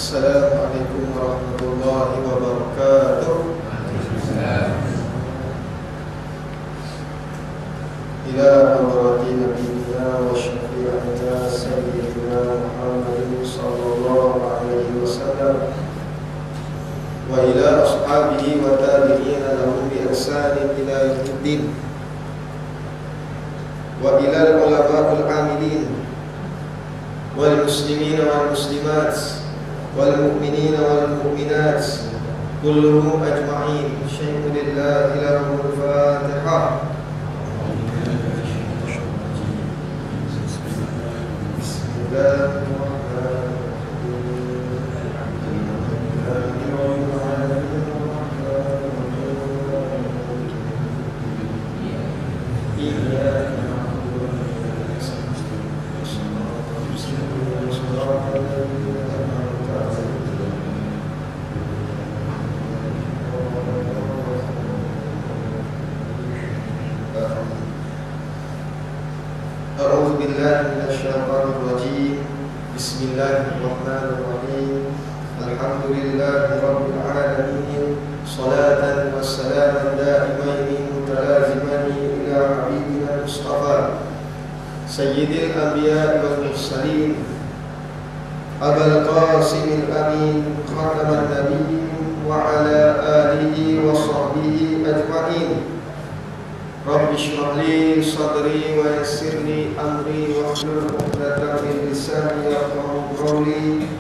Assalamualaikum warahmatullahi wabarakatuh. Ila hadrati nabiyina wa syafi'ina sayyidina Muhammadin sallallahu alaihi wasallam wa ila ashabihi wa tabi'ina lahum bi ihsanin ila yaumiddin wa ila al-ulama'il amilin wal muslimina wal muslimat wal mu'minina wal mu'minat kulluhum ajma'in. Syai'un lillahi lahumul Fatihah. A'udzu billahi minasyaitonir rajim. Bismillahirrahmanirrahim. Alhamdulillahi rabbil alamin. Salatan wassalaman daimaini mutalazimaini ila habibina Mustafa sayyidil anbiya'i wal mursalin Abul Qasimil Amin khataman nabiyyin wa ala alihi wa sahbihi ajma'in. Rabbi shrah li sadri wa yassir li amri wahlul 'uqdatam min lisani yafqahu qawli.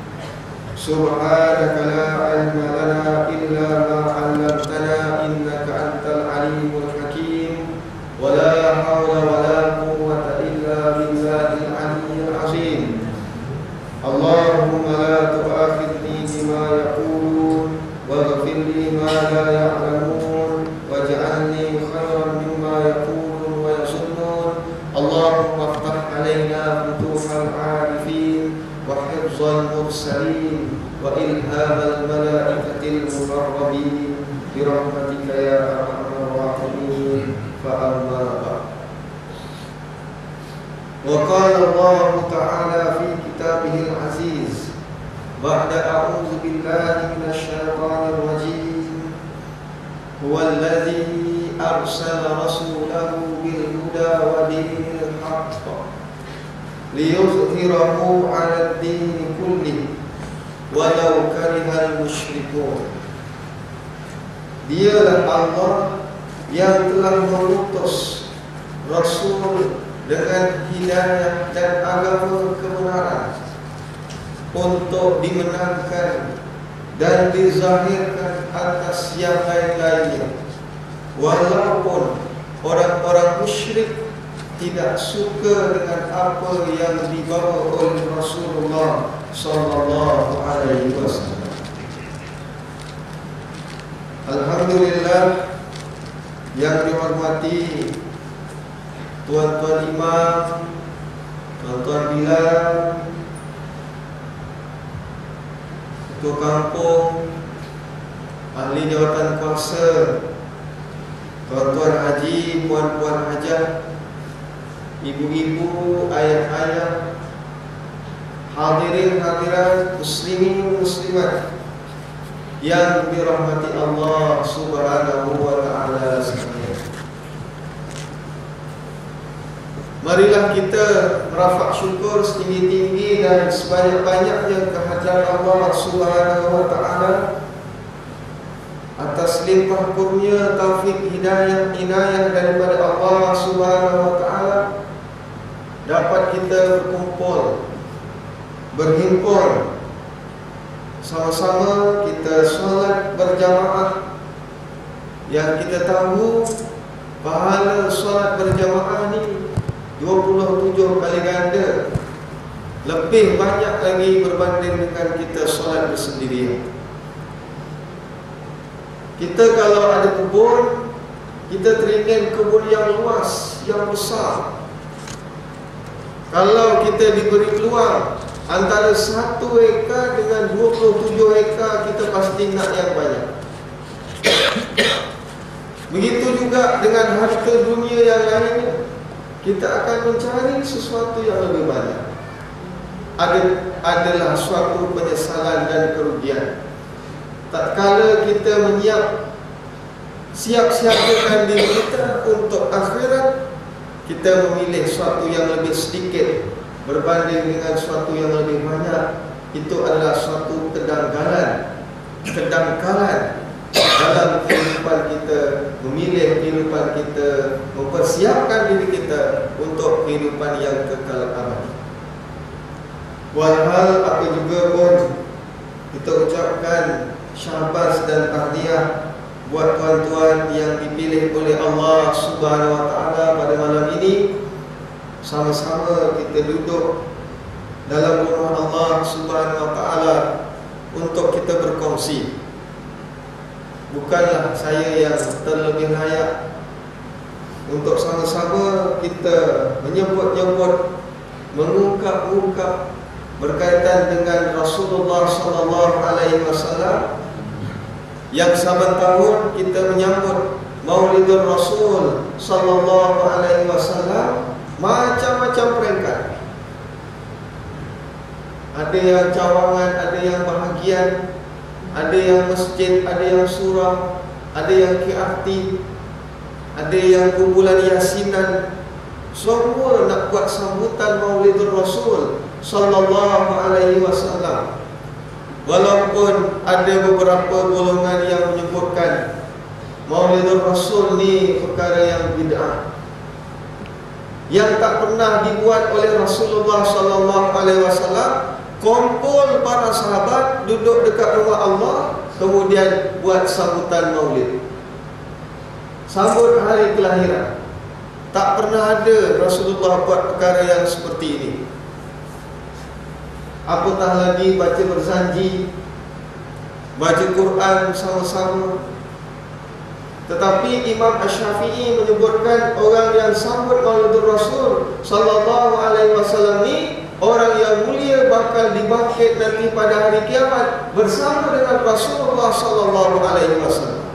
Subhanaka la 'ilma lana illa ma 'allamtana innaka antal 'alimul hakim. Wa la hawla wa la quwwata illa billahil 'aliyyil 'azim. Allahumma la tu'akhidhni bima yaqulun waghfir li ma la ya'lamun waj'alni khairan يقولون ويظنون. اللهم افتح علينا فتوح العارفين وحفظ المرسلين وإلهام الملائكة المقربين برحمتك يا أرحم الراحمين. فأما بعد، وقال الله تعالى في كتابه العزيز بعد أعوذ بالله من الشيطان الرجيم هو الذي أرسل رسوله بالهدى ودين الحق ليظهره على الدين كله ولو كره المشركون. Dialah Allah yang telah mengutus Rasul dengan hidayah dan agama kebenaran untuk dimenangkan dan dizahirkan atas yang lain-lainnya, walaupun orang-orang musyrik tidak suka dengan apa yang dibawa oleh Rasulullah sallallahu alaihi wasallam. Alhamdulillah yang dihormati tuan-tuan imam, tuan-tuan bilal, ketua kampung, ahli jawatan kuasa, tuan-tuan haji, puan-puan hajah, ibu-ibu, ayah-ayah, hadirin hadirat, muslimin muslimat yang dirahmati Allah Subhanahu wa ta'ala sekalian. Marilah kita merafak syukur setinggi-tinggi dan sebanyak-banyaknya kehadiran Allah Subhanahu wa ta'ala atas limpah kurnia, taufik, hidayah, inayah daripada Allah Subhanahu wa ta'ala, dapat kita berhimpun sama-sama kita solat berjamaah, yang kita tahu pahala solat berjamaah ni 27 kali ganda, lebih banyak lagi berbanding dengan kita solat bersendirian. Kita kalau ada kebun, kita teringin kebun yang luas, yang besar. Kalau kita diberi peluang antara 1 ekar dengan 27 ekar, kita pasti nak yang banyak. Begitu juga dengan harta dunia yang lainnya, kita akan mencari sesuatu yang lebih banyak. adalah suatu penyesalan dan kerugian. Tatkala kita siap-siapkan diri kita untuk akhirat, kita memilih suatu yang lebih sedikit berbanding dengan suatu yang lebih banyak. Itu adalah suatu kedangkalan dalam kehidupan kita, memilih kehidupan kita, mempersiapkan diri kita untuk kehidupan yang kekal abadi. Walhal apa juga pun kita ucapkan syahbaz dan tahniah buat tuan-tuan yang dipilih oleh Allah Subhanahu wa taala pada malam ini. Sama-sama kita duduk dalam rumah Allah Subhanahu wa taala untuk kita berkongsi. Bukanlah saya yang terlebih layak untuk sama-sama kita menyebut-nyebut, mengungkap-ungkap berkaitan dengan Rasulullah sallallahu alaihi wasallam yang saban tahun kita menyambut Maulidur Rasul sallallahu alaihi wasallam. Macam-macam peringkat. Ada yang cawangan, ada yang bahagian, ada yang masjid, ada yang surah, ada yang QRT, ada yang kumpulan yasinan. Semua nak buat sambutan Maulidur Rasul sallallahu alaihi wasallam. Walaupun ada beberapa golongan yang menyebutkan Maulidur Rasul ni perkara yang bid'ah, yang tak pernah dibuat oleh Rasulullah sallallahu alaihi wasallam. Kumpul para sahabat duduk dekat rumah Allah, kemudian buat sambutan Maulid, sambut hari kelahiran. Tak pernah ada Rasulullah buat perkara yang seperti ini. Apatah lagi baca berjanji, baca Quran sama-sama. Tetapi Imam Asy-Syafi'i menyebutkan orang yang sambut Maulidur Rasul sallallahu alaihi wasallam ni orang yang mulia, bakal dibangkit nanti pada hari kiamat bersama dengan Rasulullah sallallahu alaihi wasallam.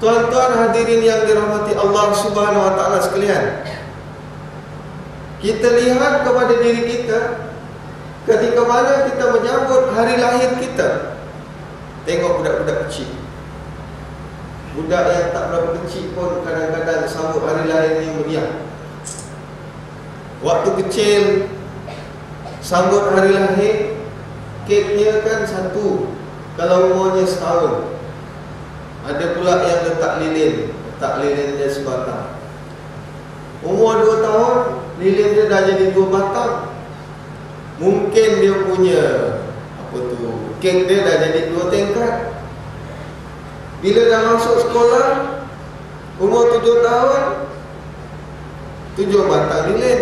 Tuan-tuan hadirin yang dirahmati Allah Subhanahu wa taala sekalian, kita lihat kepada diri kita ketika mana kita menyambut hari lahir kita. Tengok budak-budak kecil, budak yang tak berapa kecil pun kadang-kadang sambut hari lahir ni meriah. Waktu kecil sambut hari lahir, keknya kan satu kalau umurnya setahun. Ada pula yang letak lilin dia sebatang. Umur 2 tahun, lilin dia dah jadi 2 batang. Mungkin dia punya kek dia dah jadi 2 tingkat. Bila dah masuk sekolah, umur 7 tahun, 7 batang lilin.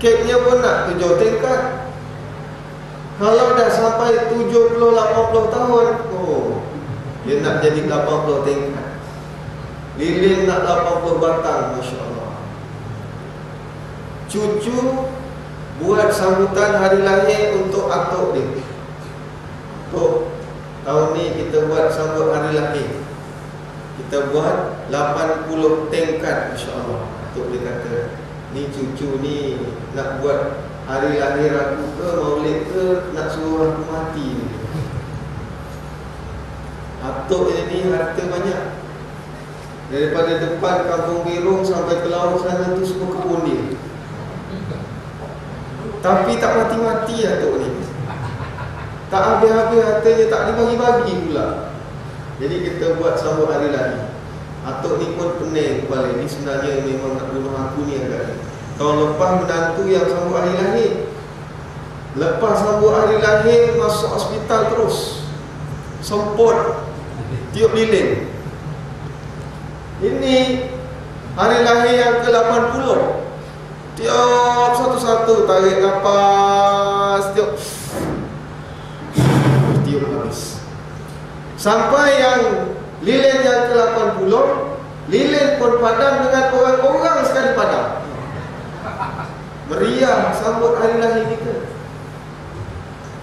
Keknya pun nak 7 tingkat. Kalau dah sampai 70-80 tahun, dia nak jadi 80 tingkat. Lilin nak 80 batang, Masya Allah. Cucu buat sambutan hari lahir untuk atuk dia. Tok, tahun ni kita buat sambut hari lahir, kita buat 80 tingkat, Masya Allah. Atuk dia kata, ni cucu ni nak buat hari lahir aku ke maulid ke nak suruh aku mati ni. Atuk ni harta banyak. Daripada depan Kampung Birung sampai ke laut sana tu semua kebun dia. Tapi tak mati-mati atuk ni. Tak habis-habis hartanya, tak dibagi-bagi pula. Jadi kita buat sambut hari lahir. Atuk ni pun pening kepala. Ni sebenarnya memang nak bunuh aku ni agak ni. Tahun lepas menantu yang sambut hari lahir. Lepas sambut hari lahir masuk hospital terus. Semput, tiup lilin. Ini hari lahir yang ke-80. Tiup satu-satu, tarik nafas, tiup habis. Sampai yang lilin yang ke-80, lilin pun padam dengan orang-orang sekali padam. Meriah sambut hari lahir kita.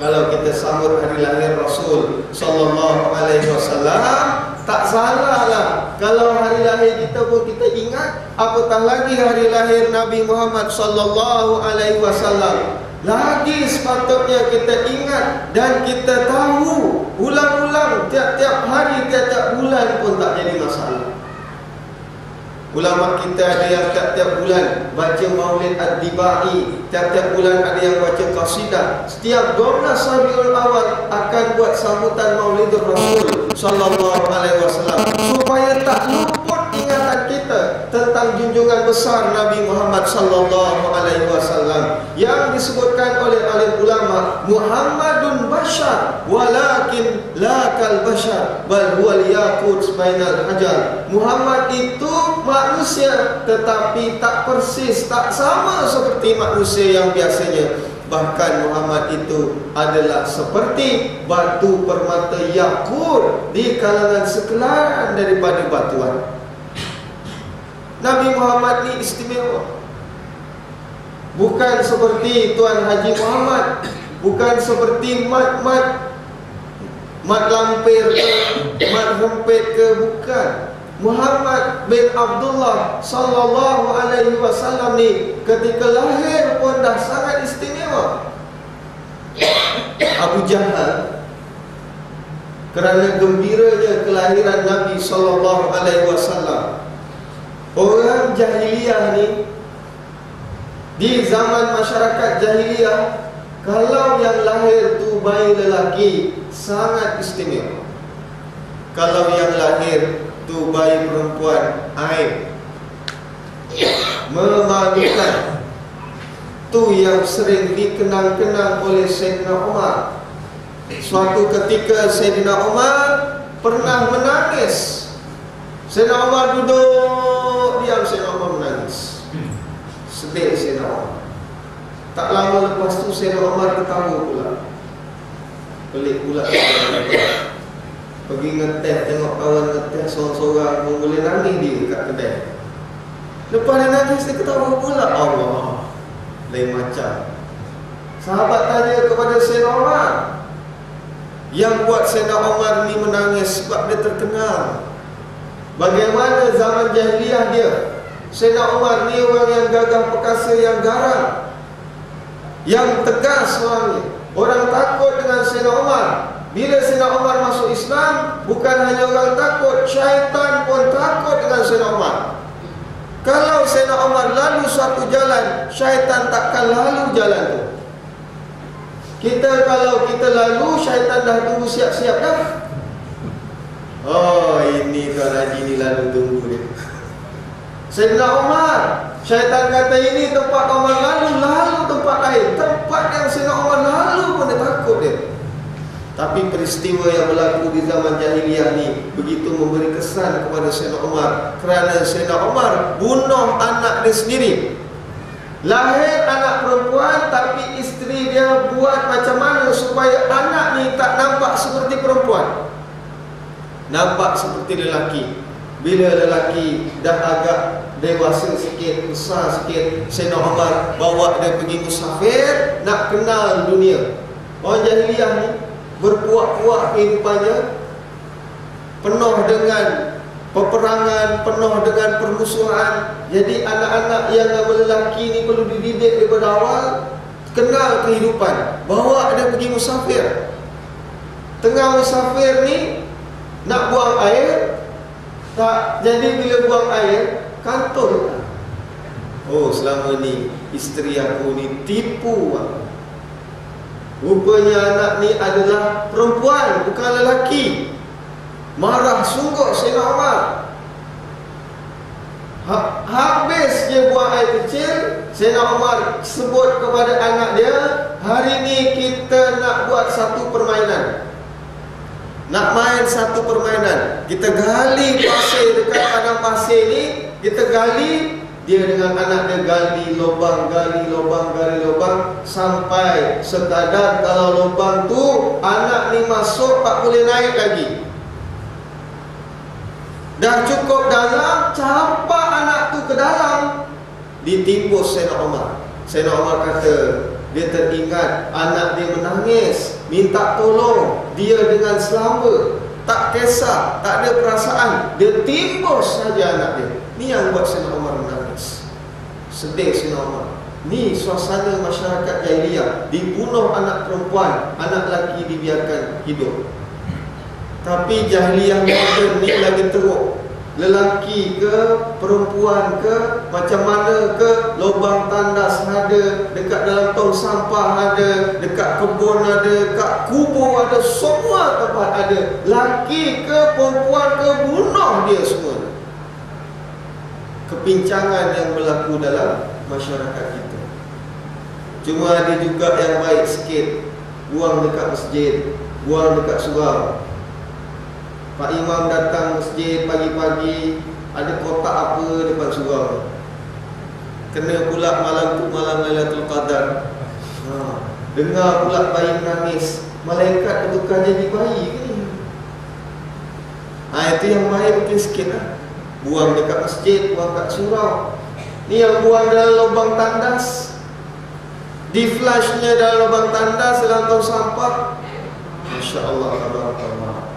Kalau kita sambut hari lahir Rasul sallallahu alaihi wasallam, Tak salah lah kalau hari lahir kita pun kita ingat, apatah lagi hari lahir Nabi Muhammad sallallahu alaihi wasallam. Lagi sepatutnya kita ingat dan kita tahu, ulang-ulang tiap-tiap hari, tiap-tiap bulan pun tak jadi masalah. Ulama kita ada yang tiap-tiap bulan baca Maulid Ad-Dibai, tiap-tiap bulan ada yang baca qasidah. Setiap 12 Rabiul Awal akan buat sambutan Maulidur Rasul sallallahu alaihi wasallam supaya tak luput ingatan kita tentang junjungan besar Nabi Muhammad sallallahu alaihi wasallam yang disebutkan oleh alim ulama, Muhammadun bashar walakin la kal bashar bal huwal yaqut bainal hajar. Muhammad itu manusia tetapi tak persis, tak sama seperti manusia yang biasanya. Bahkan Muhammad itu adalah seperti batu permata yakut di kalangan sekelaran daripada batuan. Nabi Muhammad ni istimewa. Bukan seperti Tuan Haji Muhammad, bukan seperti mat lampir ke, mat rempit ke, bukan. Muhammad bin Abdullah sallallahu alaihi wasallam ni ketika lahir pun dah sangat istimewa. Abu Jahal kerana gembiranya kelahiran Nabi sallallahu alaihi wasallam, orang jahiliyah ni di zaman masyarakat jahiliyah, kalau yang lahir tu bayi lelaki sangat istimewa. Kalau yang lahir tu bayi perempuan aib, memalukan. Tu yang sering dikenang-kenang oleh Sayyidina Umar. Suatu ketika Sayyidina Umar pernah menangis. Sayyidina Umar duduk diam, Sayyidina Umar menangis. Sedih Sayyidina Umar. Tak lama lepas tu Sayyidina Umar ketawa pula. Pelik pula. Pergi ngeteh, tengok kawan ngeteh seorang-seorang pun boleh nangis dia kat kedai. Lepas dia nangis, dia ketawa pula. Allah, lain macam. Sahabat tanya kepada Sayyidina Umar, yang buat Sayyidina Umar ni menangis sebab dia terkenal. Bagaimana zaman jahiliyah dia. Sayyidina Umar ni orang yang gagah perkasa, yang garang, yang tegas orangnya. Orang takut dengan Sayyidina Umar. Bila Sayyidina Umar masuk Islam, bukan hanya orang takut, syaitan pun takut dengan Sayyidina Umar. Kalau Sayyidina Umar lalu suatu jalan, syaitan takkan lalu jalan tu. Kita kalau kita lalu, syaitan dah tunggu siap-siap dah. Oh, ini Tuan Haji ni lalu tunggu dia. Sayyidina Umar, syaitan kata ini tempat Umar lalu tempat lain. Tempat yang Sayyidina Umar lalu pun dia takut dia. Tapi peristiwa yang berlaku di zaman jahiliyah ni begitu memberi kesan kepada Sayyidina Umar, kerana Sayyidina Umar bunuh anak dia sendiri. Lahir anak perempuan, tapi isteri dia buat macam mana supaya anak ni tak nampak seperti perempuan, nampak seperti lelaki. Bila lelaki dah agak dewasa sikit, besar sikit, Sayyidina Umar bawa dia pergi musafir, nak kenal dunia. Orang jahiliyah ni berpuak-puak kehidupannya, penuh dengan peperangan, penuh dengan permusuhan. Jadi anak-anak yang lelaki ni perlu dididik daripada awal, kenal kehidupan. Bawa dia pergi musafir. Tengah musafir ni nak buang air, tak jadi. Bila buang air, kantor. Oh, selama ni isteri aku ni tipu aku. Rupanya anak ni adalah perempuan, bukan lelaki. Marah sungguh Sayyidina Umar. Habis dia buang air kecil, Sayyidina Umar sebut kepada anak dia, hari ni kita nak buat satu permainan. Nak main satu permainan. Kita gali pasir dekat padang pasir ni, kita gali. Dia dengan anak dia gali lubang, sampai sekadar kalau lubang tu anak ni masuk tak boleh naik lagi. Dah cukup dalam, campak anak tu ke dalam, ditimbus Sayyidina Umar. Sayyidina Umar kata, dia teringat anak dia menangis, minta tolong. Dia dengan selamba tak kisah, tak ada perasaan, dia timbus saja anak dia. Ni yang buat Sayyidina Umar menangis. Sedih Sayyidina Umar. Ni suasana masyarakat jahiliyah, dibunuh anak perempuan, anak lelaki dibiarkan hidup. Tapi jahiliyah moden ni lagi teruk. Lelaki ke, perempuan ke, macam mana ke, lubang tandas ada, dekat dalam tong sampah ada, dekat kebun ada, dekat kubur ada, semua tempat ada. Laki ke, perempuan ke, bunuh dia semua. Kepincangan yang berlaku dalam masyarakat kita. Cuma ada juga yang baik sikit, buang dekat masjid, buang dekat surau. Pak Imam datang masjid pagi-pagi, ada kotak apa depan surau. Kena pula malam tu malam Lailatul Qadar. Dengar pula bayi menangis. Malaikat bukan jadi bayi ke? Itu yang baik mungkin sikit lah. Buang dekat masjid, buang kat surau. Ni yang buang dalam lubang tandas, di flashnya dalam lubang tandas, dalam tong sampah. Masya Allah, tabarakallah.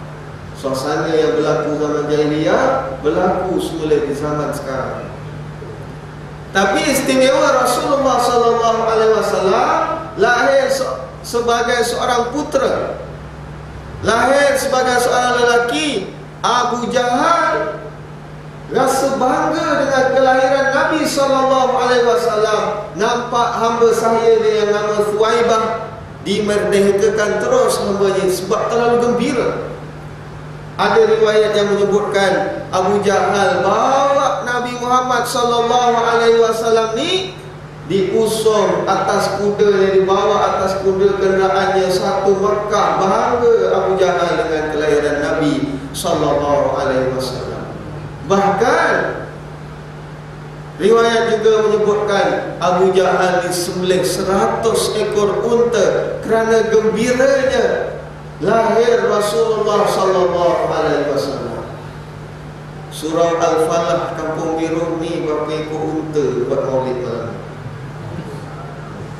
Suasana yang berlaku zaman jahiliyah berlaku semula di zaman sekarang. Tapi istimewa Rasulullah SAW lahir sebagai seorang putera, lahir sebagai seorang lelaki. Abu Jahal rasa bangga dengan kelahiran Nabi SAW. Nampak hamba saya dia yang nama Thuwaibah dimerdekakan terus hambanya sebab terlalu gembira. Ada riwayat yang menyebutkan Abu Jahal bawa Nabi Muhammad SAW ni diusung atas kuda, yang dibawa atas kuda kenderaannya satu Makkah. Bangga Abu Jahal dengan kelahiran Nabi SAW. Bahkan riwayat juga menyebutkan Abu Jahal disembelih 100 ekor unta kerana gembiranya lahir Rasulullah SAW. Surah Al-Falah, Kampung Biru ni berapa ekor unta buat maulid malam.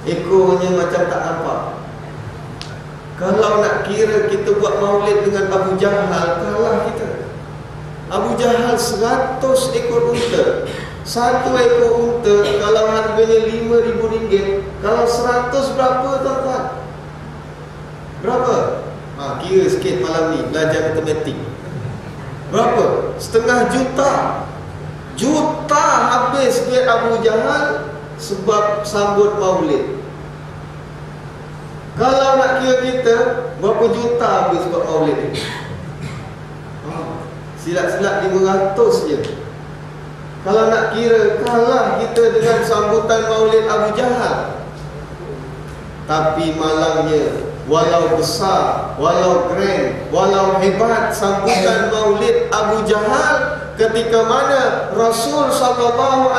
Ekornya macam tak nampak. Kalau nak kira kita buat maulid dengan Abu Jahal, kalah kita. Abu Jahal 100 ekor unta. Satu ekor unta kalau harganya RM5,000, kalau 100 berapa tuan-tuan? Berapa? Kira sikit malam ni, belajar matematik. Berapa? Setengah juta. Juta habis duit Abu Jahal sebab sambut maulid. Kalau nak kira kita, berapa juta habis sebab maulid ni? Silat-silat 500 je. Kalau nak kira, kalah kita dengan sambutan maulid Abu Jahal. Tapi malangnya, walau besar, walau grand, walau hebat sambutan maulid Abu Jahal, ketika mana Rasul SAW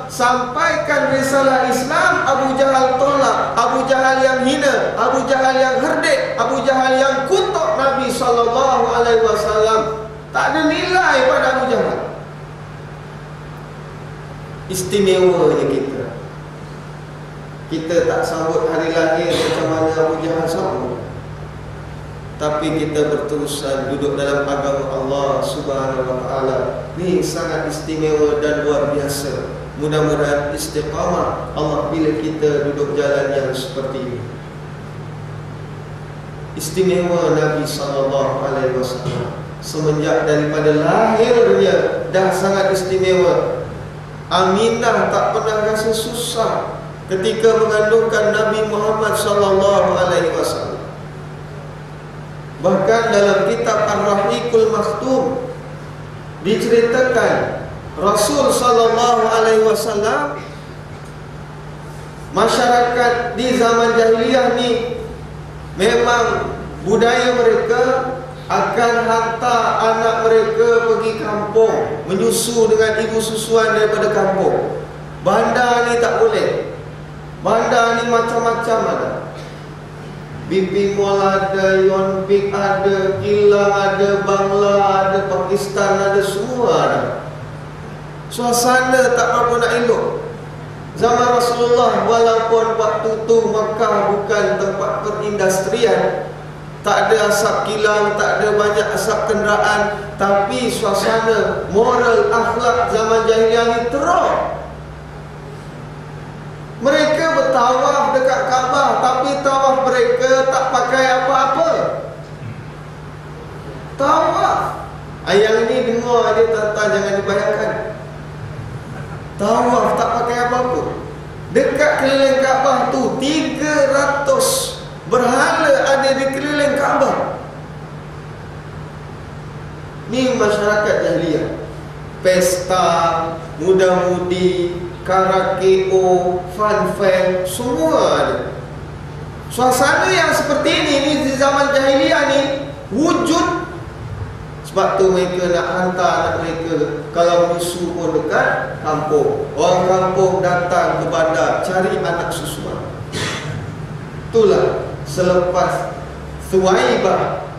sampaikan risalah Islam, Abu Jahal tolak. Abu Jahal yang hina, Abu Jahal yang herdik, Abu Jahal yang kutuk Nabi SAW. Tak ada nilai pada Abu Jahal. Istimewanya kita. Kita tak sambut hari lahir macam mana Abu Jahal sambut. Tapi kita berterusan duduk dalam agama Allah Subhanahu wa ta'ala. Ini sangat istimewa dan luar biasa. Mudah-mudahan istiqamah Allah bila kita duduk jalan yang seperti ini. Istimewa Nabi SAW semenjak daripada lahirnya dah sangat istimewa. Aminah tak pernah rasa susah ketika mengandungkan Nabi Muhammad SAW. Bahkan dalam kitab Ar-Rahiqul Makhtum diceritakan Rasul SAW, masyarakat di zaman jahiliyah ni memang budaya mereka akan hantar anak mereka pergi kampung, menyusu dengan ibu susuan daripada kampung. Bandar ni tak boleh. Bandar ni macam-macam ada. BP Mall ada, Yonbik ada, Kilang ada, Bangla ada, Pakistan ada, semua ada. Suasana tak apa nak elok. Zaman Rasulullah, walaupun waktu tu Makkah bukan tempat perindustrian, tak ada asap kilang, tak ada banyak asap kenderaan, tapi suasana moral akhlak zaman jahiliah ni teruk. Mereka bertawaf dekat Kaabah, tapi tawaf mereka tak pakai apa-apa. Tawaf. Yang ini dengar dia tuan-tuan, jangan dibayangkan. Tawaf tak pakai apa-apa. Dekat keliling Kaabah tu 300 berhala ada di keliling Kaabah. Ni masyarakat jahiliah. Pesta, muda-mudi, karaoke, fun fair, semua ada. Suasana yang seperti ini di zaman jahiliah ni wujud. Sebab tu mereka nak hantar anak mereka, kalau musuh pun dekat kampung, orang kampung datang ke bandar cari anak susuan. Itulah selepas Thuwaibah,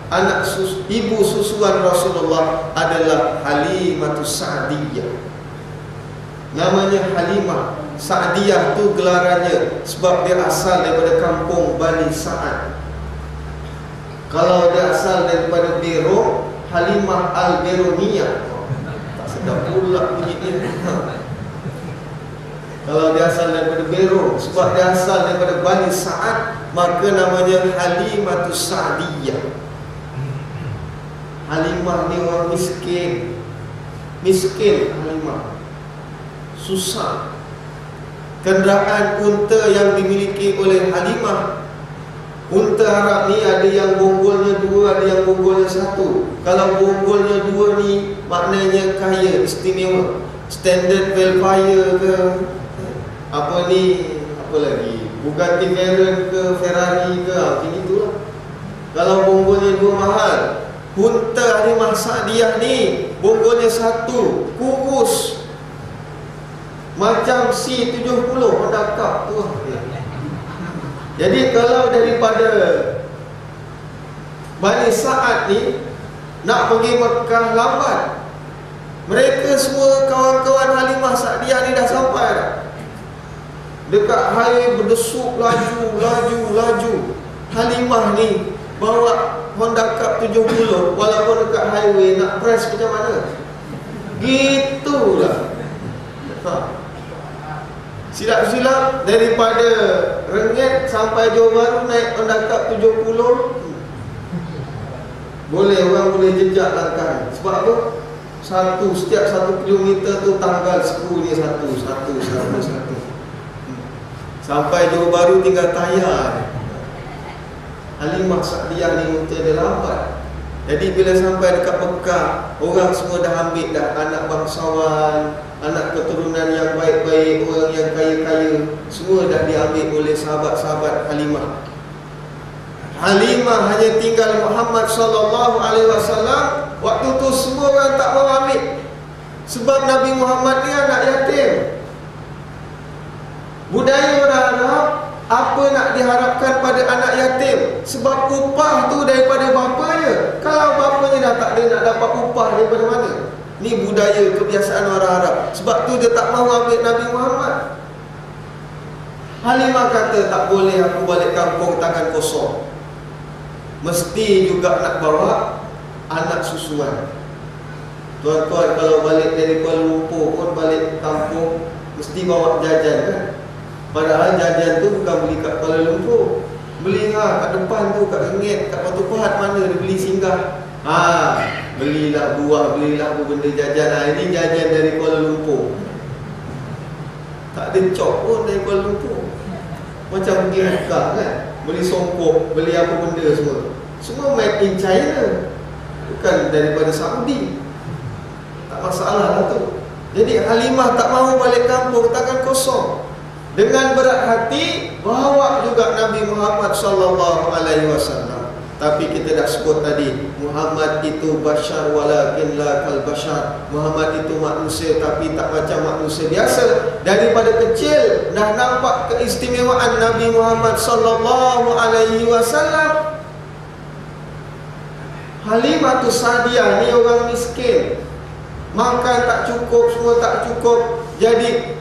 ibu susuan Rasulullah adalah Halimatus Sa'diyah. Namanya Halimah Sa'diyah tu gelarannya sebab dia asal daripada kampung Bani Sa'ad. Kalau dia asal daripada Biro, Halimah Al-Biruniyah. Tak sedap pula bunyi dia. Kalau dia asal daripada Biro, sebab dia asal daripada Bani Sa'ad, maka namanya Halimatus Sa'diyah. Halimah ni orang miskin. Miskin Halimah, susah. Kenderaan unta yang dimiliki oleh Halimah, unta Arab ni ada yang bonggolnya 2, ada yang bonggolnya 1. Kalau bonggolnya 2 ni maknanya kaya, istimewa. Standard Velfire ke, apa ni, apa lagi, Bugatti Veyron ke, Ferrari ke, macam itulah. Kalau bonggolnya 2 mahal. Unta Halimah Sa'diyah ni bonggolnya 1, kurus, macam C70 Honda Cup tu. Jadi kalau daripada Bani Sa'ad ni nak pergi Mekah lambat. Mereka semua kawan-kawan Halimah Sa'diyah ni dah sampai dah. Dekat highway berdesuk, laju. Halimah ni bawa Honda Cup 70, walaupun dekat highway nak press macam mana. Gitulah. Silap-silap daripada Rengit sampai Johor Bahru naik Honda Cup 70. Boleh, orang boleh jejak langkah. Sebab apa? Setiap 1 kilometer tu tanggal skru ni satu. Sampai Johor Bahru tinggal tayar. Halimah Sa'diyah ni unta dia lambat. Jadi bila sampai dekat Mekah, orang semua dah ambil dah anak bangsawan, anak keturunan yang baik-baik, orang yang kaya-kaya, semua dah diambil oleh sahabat-sahabat Halimah. Halimah hanya tinggal Muhammad sallallahu alaihi wasallam. Waktu tu semua orang tak mau ambil, sebab Nabi Muhammad ni anak yatim. Budaya orang Arab, apa nak diharapkan pada anak yatim? Sebab upah tu daripada bapanya. Kalau bapanya dah tak ada, nak dapat upah daripada mana? Ni budaya kebiasaan orang Arab. Sebab tu dia tak mahu ambil Nabi Muhammad. Halimah kata, tak boleh aku balik kampung tangan kosong. Mesti juga nak bawa anak susuan. Tuan-tuan kalau balik dari Kuala Lumpur pun balik kampung mesti bawa jajan kan? Padahal jajan tu bukan beli kat Kuala Lumpur, beli kat depan tu, kat Rengit, kat Batu Pahat mana dia beli singgah. Belilah buah, belilah apa benda jajan. Ini jajan dari Kuala Lumpur. Tak ada cok pun dari Kuala Lumpur. Macam pergi Mekah kan, beli songkok, beli apa benda semua made in China, bukan daripada Saudi. Tak masalah lah tu. Jadi Halimah tak mahu balik kampung tangan kosong. Dengan berat hati bawa juga Nabi Muhammad sallallahu alaihi wasallam. Tapi kita dah sebut tadi, Muhammad itu bashar walakin la kal bashar. Muhammad itu manusia tapi tak macam manusia biasa. Daripada kecil dah nampak keistimewaan Nabi Muhammad sallallahu alaihi wasallam. Halimatus Sa'diyah ni orang miskin, makan tak cukup, semua tak cukup. Jadi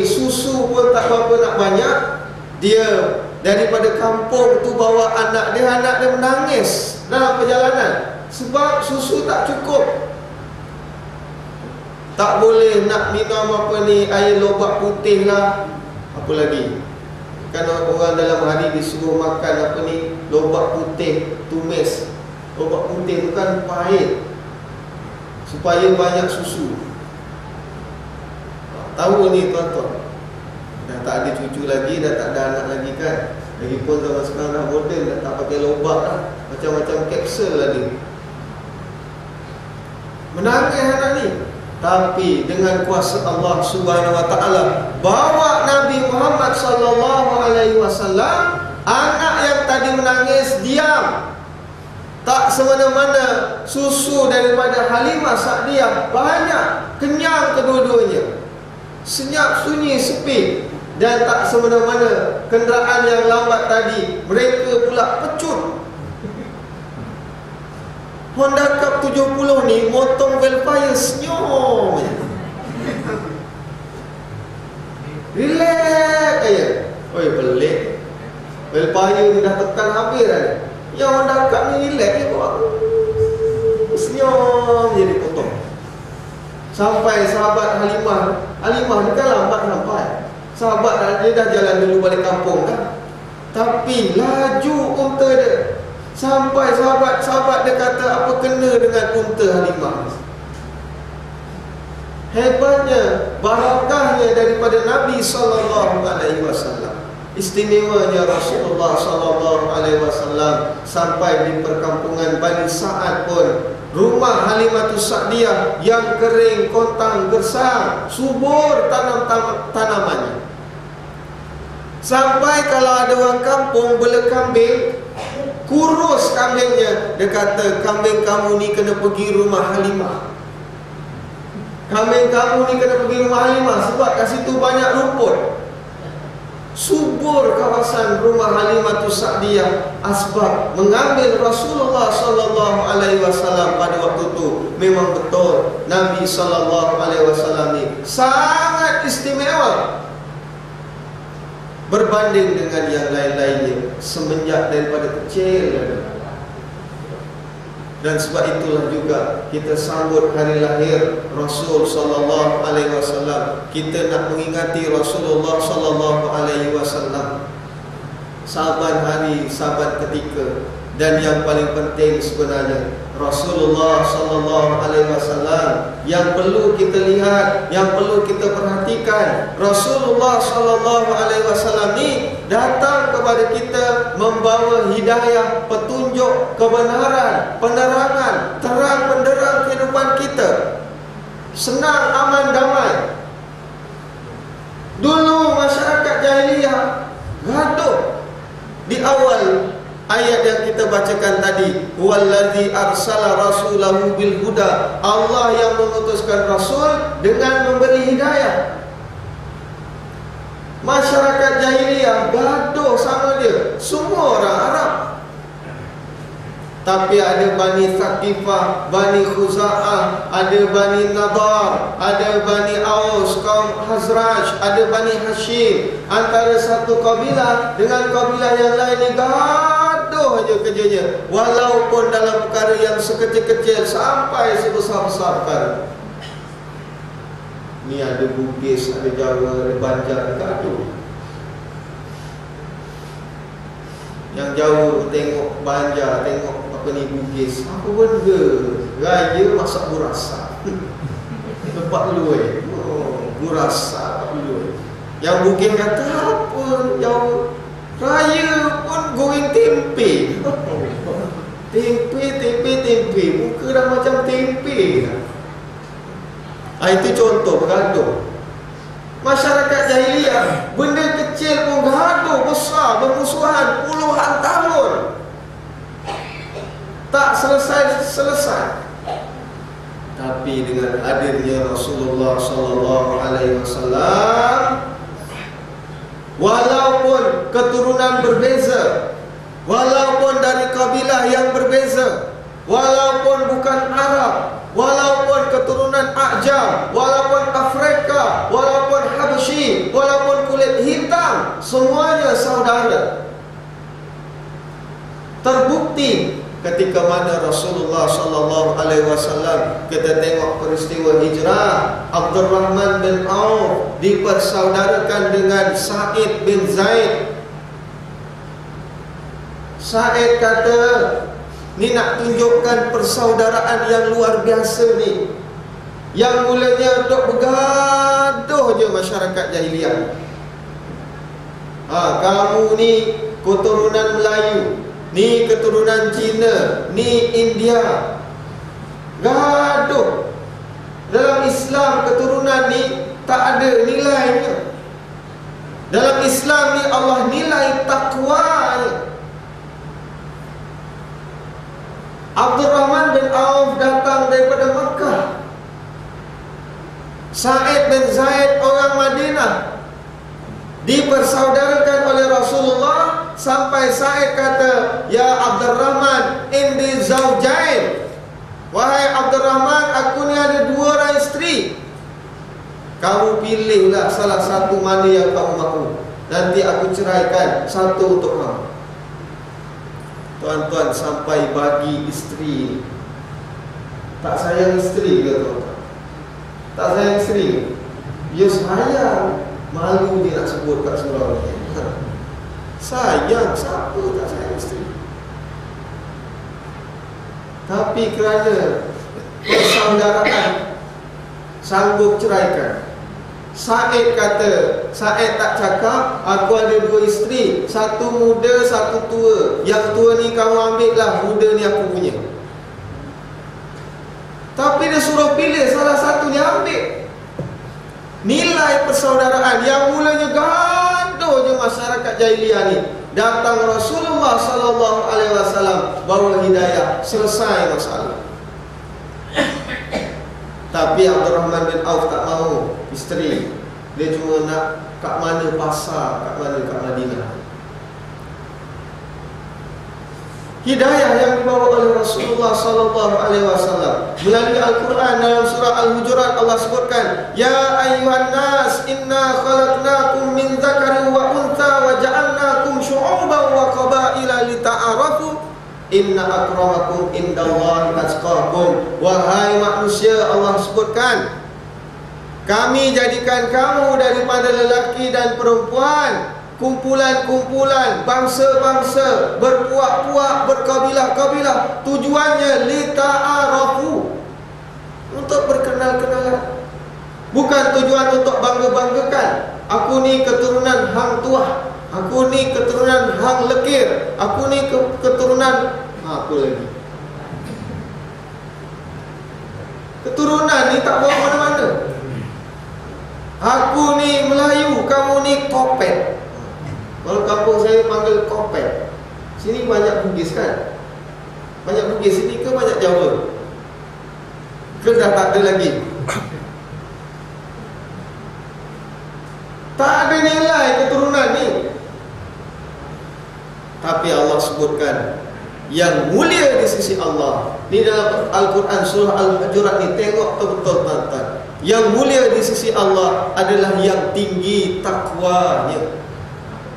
susu pun tak berapa nak banyak. Dia daripada kampung tu bawa anak dia menangis dalam perjalanan sebab susu tak cukup. Tak boleh nak minum apa ni, air lobak putih lah, apa lagi. Kan orang dalam hari disuruh makan apa ni, lobak putih tumis. Lobak putih tu kan pahit supaya banyak susu. Tahu ni tuan-tuan, dah tak ada cucu lagi, dah tak ada anak lagi kan. Lagipun zaman sekarang dah moden, dah tak pakai lobak lah, macam-macam kapsul lah dia. Menangis anak ni, tapi dengan kuasa Allah Subhanahu Wa Taala bawa Nabi Muhammad sallallahu alaihi wasallam, anak yang tadi menangis diam. Tak semena-mana susu daripada Halimah Sa'diyah banyak, kenyang kedua-duanya. Senyap, sunyi, sepi. Dan tak semena-mana kenderaan yang lambat tadi, mereka pula pecut. Honda Cup 70 ni motong velfire senyum je. Relax aja. Oi, pelik. Velfire ni dah tekan habis dah. Yang Honda Cup ni relax je buat. Senyum je dipotong. Sampai sahabat Halimah ni kan lambat sampai. Sahabat dia dah jalan dulu balik kampung kan. Tapi laju unta dia. Sampai sahabat dia kata, apa kena dengan unta Halimah? Hebatnya, barakahnya daripada Nabi sallallahu alaihi wasallam. Istimewanya Rasulullah sallallahu alaihi wasallam sampai di perkampungan Bani Sa'ad pun, rumah Halimatus Sa'diyah yang kering, kontang, gersang, subur tanamannya. Sampai kalau ada orang kampung bela kambing, kurus kambingnya, dia kata, kambing kamu ni kena pergi rumah Halimah. Kambing kamu ni kena pergi rumah Halimah sebab kat situ banyak rumput. Subur kawasan rumah Halimatus Sa'diyah. Asbab mengambil Rasulullah sallallahu alaihi wasallam pada waktu itu memang betul Nabi sallallahu alaihi wasallam ni sangat istimewa berbanding dengan yang lain-lainnya semenjak daripada kecil. Dan sebab itulah juga kita sambut hari lahir Rasul sallallahu alaihi wasallam. Kita nak mengingati Rasulullah sallallahu alaihi wasallam saban hari, saban ketika. Dan yang paling penting sebenarnya Rasulullah sallallahu alaihi wasallam yang perlu kita lihat, yang perlu kita perhatikan. Rasulullah sallallahu alaihi wasallam ni datang kepada kita membawa hidayah, petunjuk, kebenaran, penerangan, terang benderang kehidupan kita. Senang, aman, damai. Dulu masyarakat jahiliyah gaduh. Di awal ayat yang kita bacakan tadi, wallazi arsala rasulahu bil huda, Allah yang mengutuskan rasul dengan memberi hidayah. Masyarakat jahiliyah gaduh sama dia, semua orang Arab. Tapi ada Bani Thaqifah, Bani Khuza'ah, ada Bani Nadar, ada Bani Aus, kaum Hazraj, ada Bani Hashim. Antara satu kabilah dengan kabilah yang lain ni gaduh aja kerjanya. Walaupun dalam perkara yang sekecil-kecil sampai sebesar-besar perkara. Ni ada Bugis, ada Jawa, ada Banjar, gaduh. Yang jauh tengok Banjar, tengok apa ni Bugis, apa benda? Raya masak burasa. Tempat luar. Oh, burasa luar. Yang Bugis kata apa jauh? Raya pun goreng tempe. Tempe. Muka dah macam tempe dah. Itu contoh bergaduh. Masyarakat jahiliyah, benda kecil pun gaduh besar, bermusuhan puluhan tahun, tak selesai. Tapi dengan hadirnya Rasulullah sallallahu alaihi wasallam, walaupun keturunan berbeza, walaupun dari kabilah yang berbeza, walaupun bukan Arab, walaupun keturunan Ajam, walaupun Afrika, walaupun Habsyi, walaupun kulit hitam, semuanya saudara. Terbukti ketika mana Rasulullah sallallahu alaihi wasallam, kita tengok peristiwa hijrah, Abdurrahman bin Auf dipersaudarakan dengan Sa'id bin Zaid. Sa'id kata, ni nak tunjukkan persaudaraan yang luar biasa ni. Yang mulanya duk bergaduh je masyarakat jahiliah. Kamu ni keturunan Melayu, ni keturunan Cina, ni India. Gaduh. Dalam Islam keturunan ni tak ada nilainya. Dalam Islam ni Allah nilai takwanya. Abdurrahman bin Auf datang daripada Makkah. Sa'id bin Zaid orang Madinah dipersaudarakan oleh Rasulullah, sampai Sa'id kata, ya Abdurrahman, indi zawjain. Wahai Abdurrahman, aku ni ada 2 orang isteri. Kamu pilihlah salah satu mana yang kamu mahu. Nanti aku ceraikan satu untuk kamu. Tuan-tuan, sampai bagi isteri. Tak sayang isteri ke tuan-tuan? Tak sayang isteri? Ya sayang. Malu dia nak sebut kat surau ni. Sayang, siapa tak sayang isteri? Tapi kerana persaudaraan sanggup ceraikan. Sa'id kata, Sa'id tak cakap, aku ada 2 isteri, satu muda, satu tua. Yang tua ni kamu ambil lah, muda ni aku punya. Tapi dia suruh pilih salah satu, dia ambil. Nilai persaudaraan yang mulanya gaduh je masyarakat jahiliah ni, datang Rasulullah sallallahu alaihi wasallam bawa hidayah, selesai masalah. Tapi Abdurrahman bin Auf tak mahu isteri. Dia cuma nak kat mana pasar, kat mana kat Madinah. Hidayah yang dibawa oleh Rasulullah sallallahu alaihi wasallam melalui Al-Quran. Dalam surah Al-Hujurat Allah sebutkan, ya ayyuhan nas inna khalaqnakum min dzakarin wa untha wa ja'alnakum syu'uban wa qabaila lita'arafu inna akramakum indallahi atqakum. Wahai manusia, Allah sebutkan, kami jadikan kamu daripada lelaki dan perempuan, kumpulan-kumpulan, bangsa-bangsa, berpuak-puak, berkabilah-kabilah. Tujuannya lita'arafu, untuk berkenal-kenalan. Bukan tujuan untuk bangga-banggakan. Aku ni keturunan hang tuah, aku ni keturunan hang lekir, aku ni keturunan apa lagi. Keturunan ni tak bawa mana-mana. Aku ni Melayu, kamu ni Kopet. Kalau kampung saya panggil Kopet. Sini banyak Bugis kan? Banyak Bugis sini ke banyak Jawa? Ke dah tak ada lagi? Tak ada nilai keturunan ni. Tapi Allah sebutkan yang mulia di sisi Allah. Ni dalam Al-Quran surah Al-Hujurat ni, tengok betul-betul tuan-tuan. Yang mulia di sisi Allah adalah yang tinggi takwanya,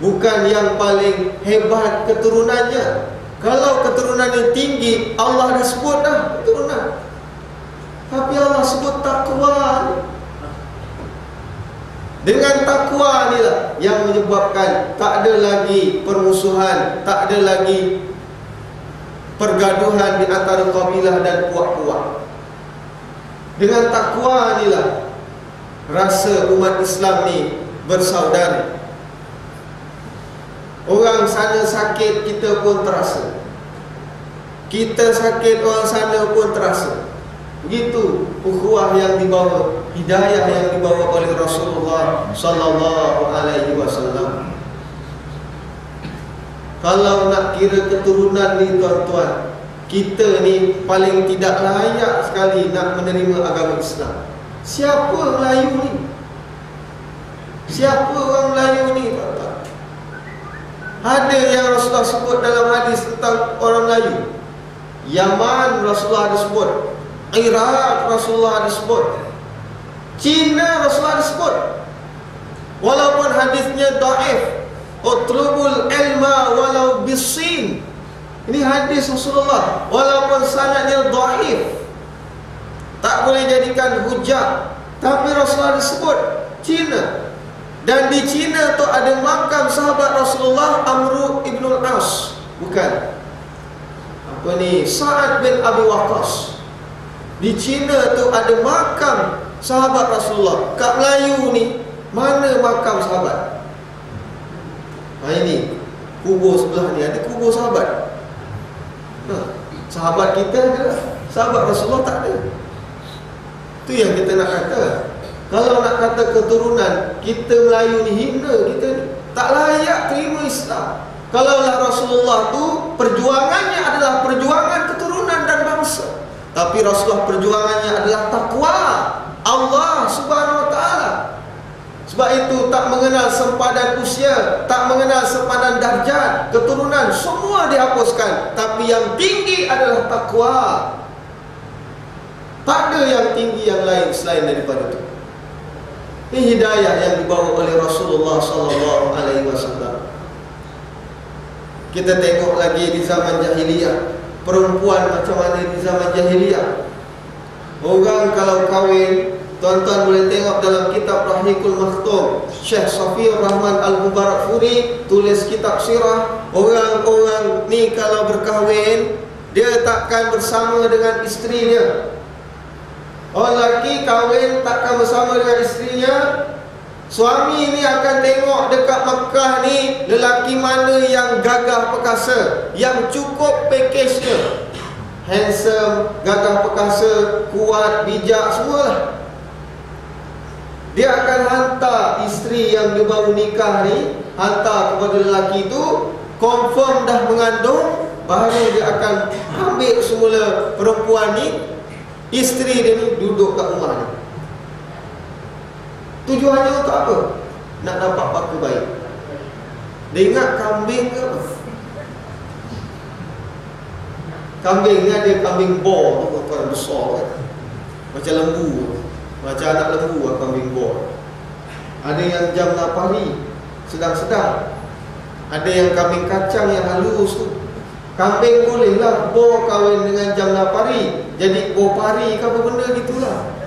bukan yang paling hebat keturunannya. Kalau keturunannya tinggi, Allah dah sebut dah keturunan. Tapi Allah sebut takwa. Dengan takwa inilah yang menyebabkan tak ada lagi permusuhan, tak ada lagi pergaduhan di antara kabilah dan puak-puak. Dengan takwa inilah rasa umat Islam ni bersaudara. Orang sana sakit, kita pun terasa. Kita sakit, orang sana pun terasa. Begitu ukhuwah yang dibawa, hidayah yang dibawa oleh Rasulullah sallallahu alaihi wasallam. Kalau nak kira keturunan ni tuan-tuan, kita ni paling tidak layak sekali nak menerima agama Islam. Siapa Melayu ni? Siapa orang Melayu ni tuan-tuan? Ada yang Rasulullah sebut dalam hadis tentang orang Melayu. Yaman Rasulullah ada sebut, Iraq Rasulullah ada sebut, Cina Rasulullah ada sebut. Walaupun hadisnya dhaif, utlubul ilma walau bisin, Ini hadis Rasulullah, walaupun sanadnya dhaif, tak boleh jadikan hujah, tapi Rasulullah disebut Cina. Dan di Cina tu ada makam sahabat Rasulullah, Amr ibn al-As. Bukan, apa ni, Sa'ad bin Abi Waqqas. Di Cina tu ada makam sahabat Rasulullah. Kat Melayu ni, mana makam sahabat? Ini kubur sebelah ni ada kubur sahabat. Sahabat kita ada, sahabat Rasulullah tak ada. Itu yang kita nak kata. Kalau nak kata keturunan, kita Melayu ni hina, kita ni tak layak terima Islam. Kalaulah Rasulullah tu perjuangannya adalah perjuangan keturunan dan bangsa, tapi Rasulullah perjuangannya adalah takwa Allah Subhanahu Wa Taala. Sebab itu tak mengenal sempadan usia, tak mengenal sempadan darjat, keturunan, semua dihapuskan. Tapi yang tinggi adalah takwa. Tak ada yang tinggi yang lain selain daripada itu. Ini hidayah yang dibawa oleh Rasulullah SAW. Kita tengok lagi di zaman jahiliyah, perempuan macam mana di zaman jahiliyah. Orang kalau kahwin, tuan-tuan boleh tengok dalam kitab Rahikul Makhtum, Syekh Safiur Rahman Al-Mubarakfuri tulis kitab sirah. Orang-orang ni kalau berkahwin, dia takkan bersama dengan isterinya. Orang lelaki kahwin takkan bersama dengan isterinya. Suami ni akan tengok dekat Mekah ni lelaki mana yang gagah perkasa, yang cukup pakejnya, handsome, gagah perkasa, kuat, bijak, semualah. Dia akan hantar isteri yang dia baru nikah ni, hantar kepada lelaki tu, confirm dah mengandung, baru dia akan ambil semula perempuan ni, isteri dia ni duduk kat rumah ni. Tujuannya untuk apa? Nak dapat baka baik. Dia ingat kambing ke apa? Kambing ni ada kambing bor tu, kan besar kan, macam lembu, macam anak lembu lah kambing bor. Ada yang jam 8 hari, sedang-sedang. Ada yang kambing kacang yang halus tu. Kambing bolehlah bor kahwin dengan jam 8 hari, jadi bor pari ke apa benda gitulah.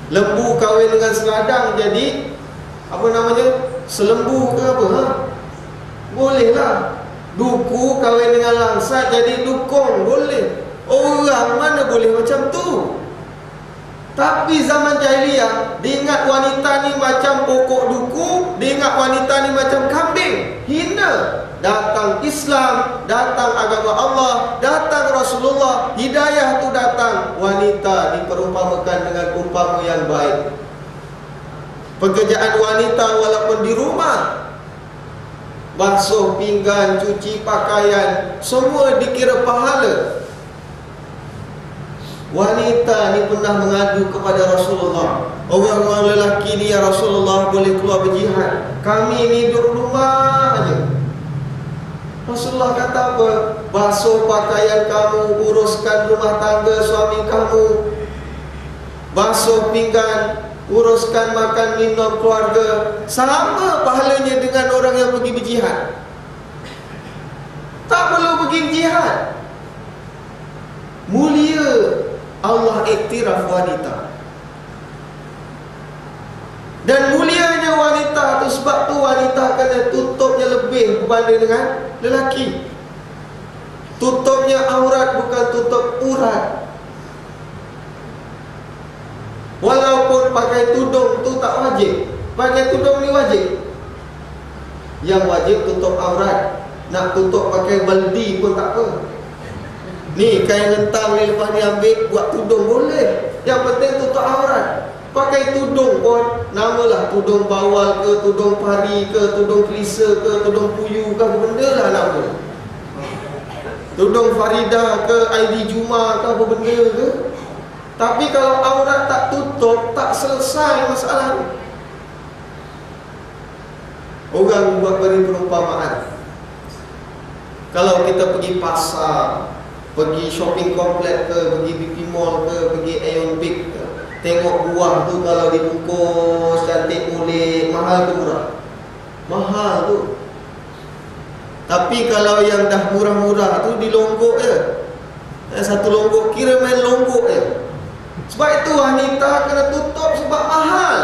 Lembu kahwin dengan seladang, jadi apa namanya, selembu ke apa, ha? Bolehlah. Duku kahwin dengan langsat, jadi dukung, boleh. Orang mana boleh macam tu? Tapi zaman jahiliyah, diingat wanita ni macam pokok duku, diingat wanita ni macam kambing. Hina. Datang Islam, datang agama Allah, datang Rasulullah, hidayah tu datang, wanita diperumpamakan dengan umpama yang baik. Pekerjaan wanita walaupun di rumah, basuh pinggan, cuci pakaian, semua dikira pahala. Wanita ni pernah mengadu kepada Rasulullah, orang-orang lelaki ni, ya Rasulullah, boleh keluar berjihad, kami ni duduk rumah aja. Rasulullah kata apa? Basuh pakaian kamu, uruskan rumah tangga suami kamu, basuh pinggan, uruskan makan minum keluarga, sama pahalanya dengan orang yang pergi berjihad. Tak perlu pergi berjihad. Mulia. Allah iktiraf wanita. Dan mulianya wanita tu, sebab tu wanita kena tutupnya lebih berbanding dengan lelaki. Tutupnya aurat, bukan tutup urat. Walaupun pakai tudung tu tak wajib. Pakai tudung ni wajib. Yang wajib tutup aurat. Nak tutup pakai baldi pun tak apa. Ni kain rentang ni lepas ni ambil buat tudung boleh. Yang penting tutup aurat. Pakai tudung pun, namalah tudung bawal ke, tudung pari ke, tudung kelisa ke, tudung puyuh ke, apa benda lah nama. Tudung Farida ke, ID Juma ke, apa benda ke. Tapi kalau aurat tak tutup, tak selesai masalah ni. Orang buat beri perumpamaan. Kalau kita pergi pasar, pergi shopping complex ke, pergi BP Mall ke, pergi Aeon Big ke, tengok buah tu kalau dibungkus cantik mulik, mahal ke murah? Mahal tu. Tapi kalau yang dah murah-murah tu dilonggok je. Satu longgok kira main longgok je. Sebab itu wanita kena tutup sebab mahal.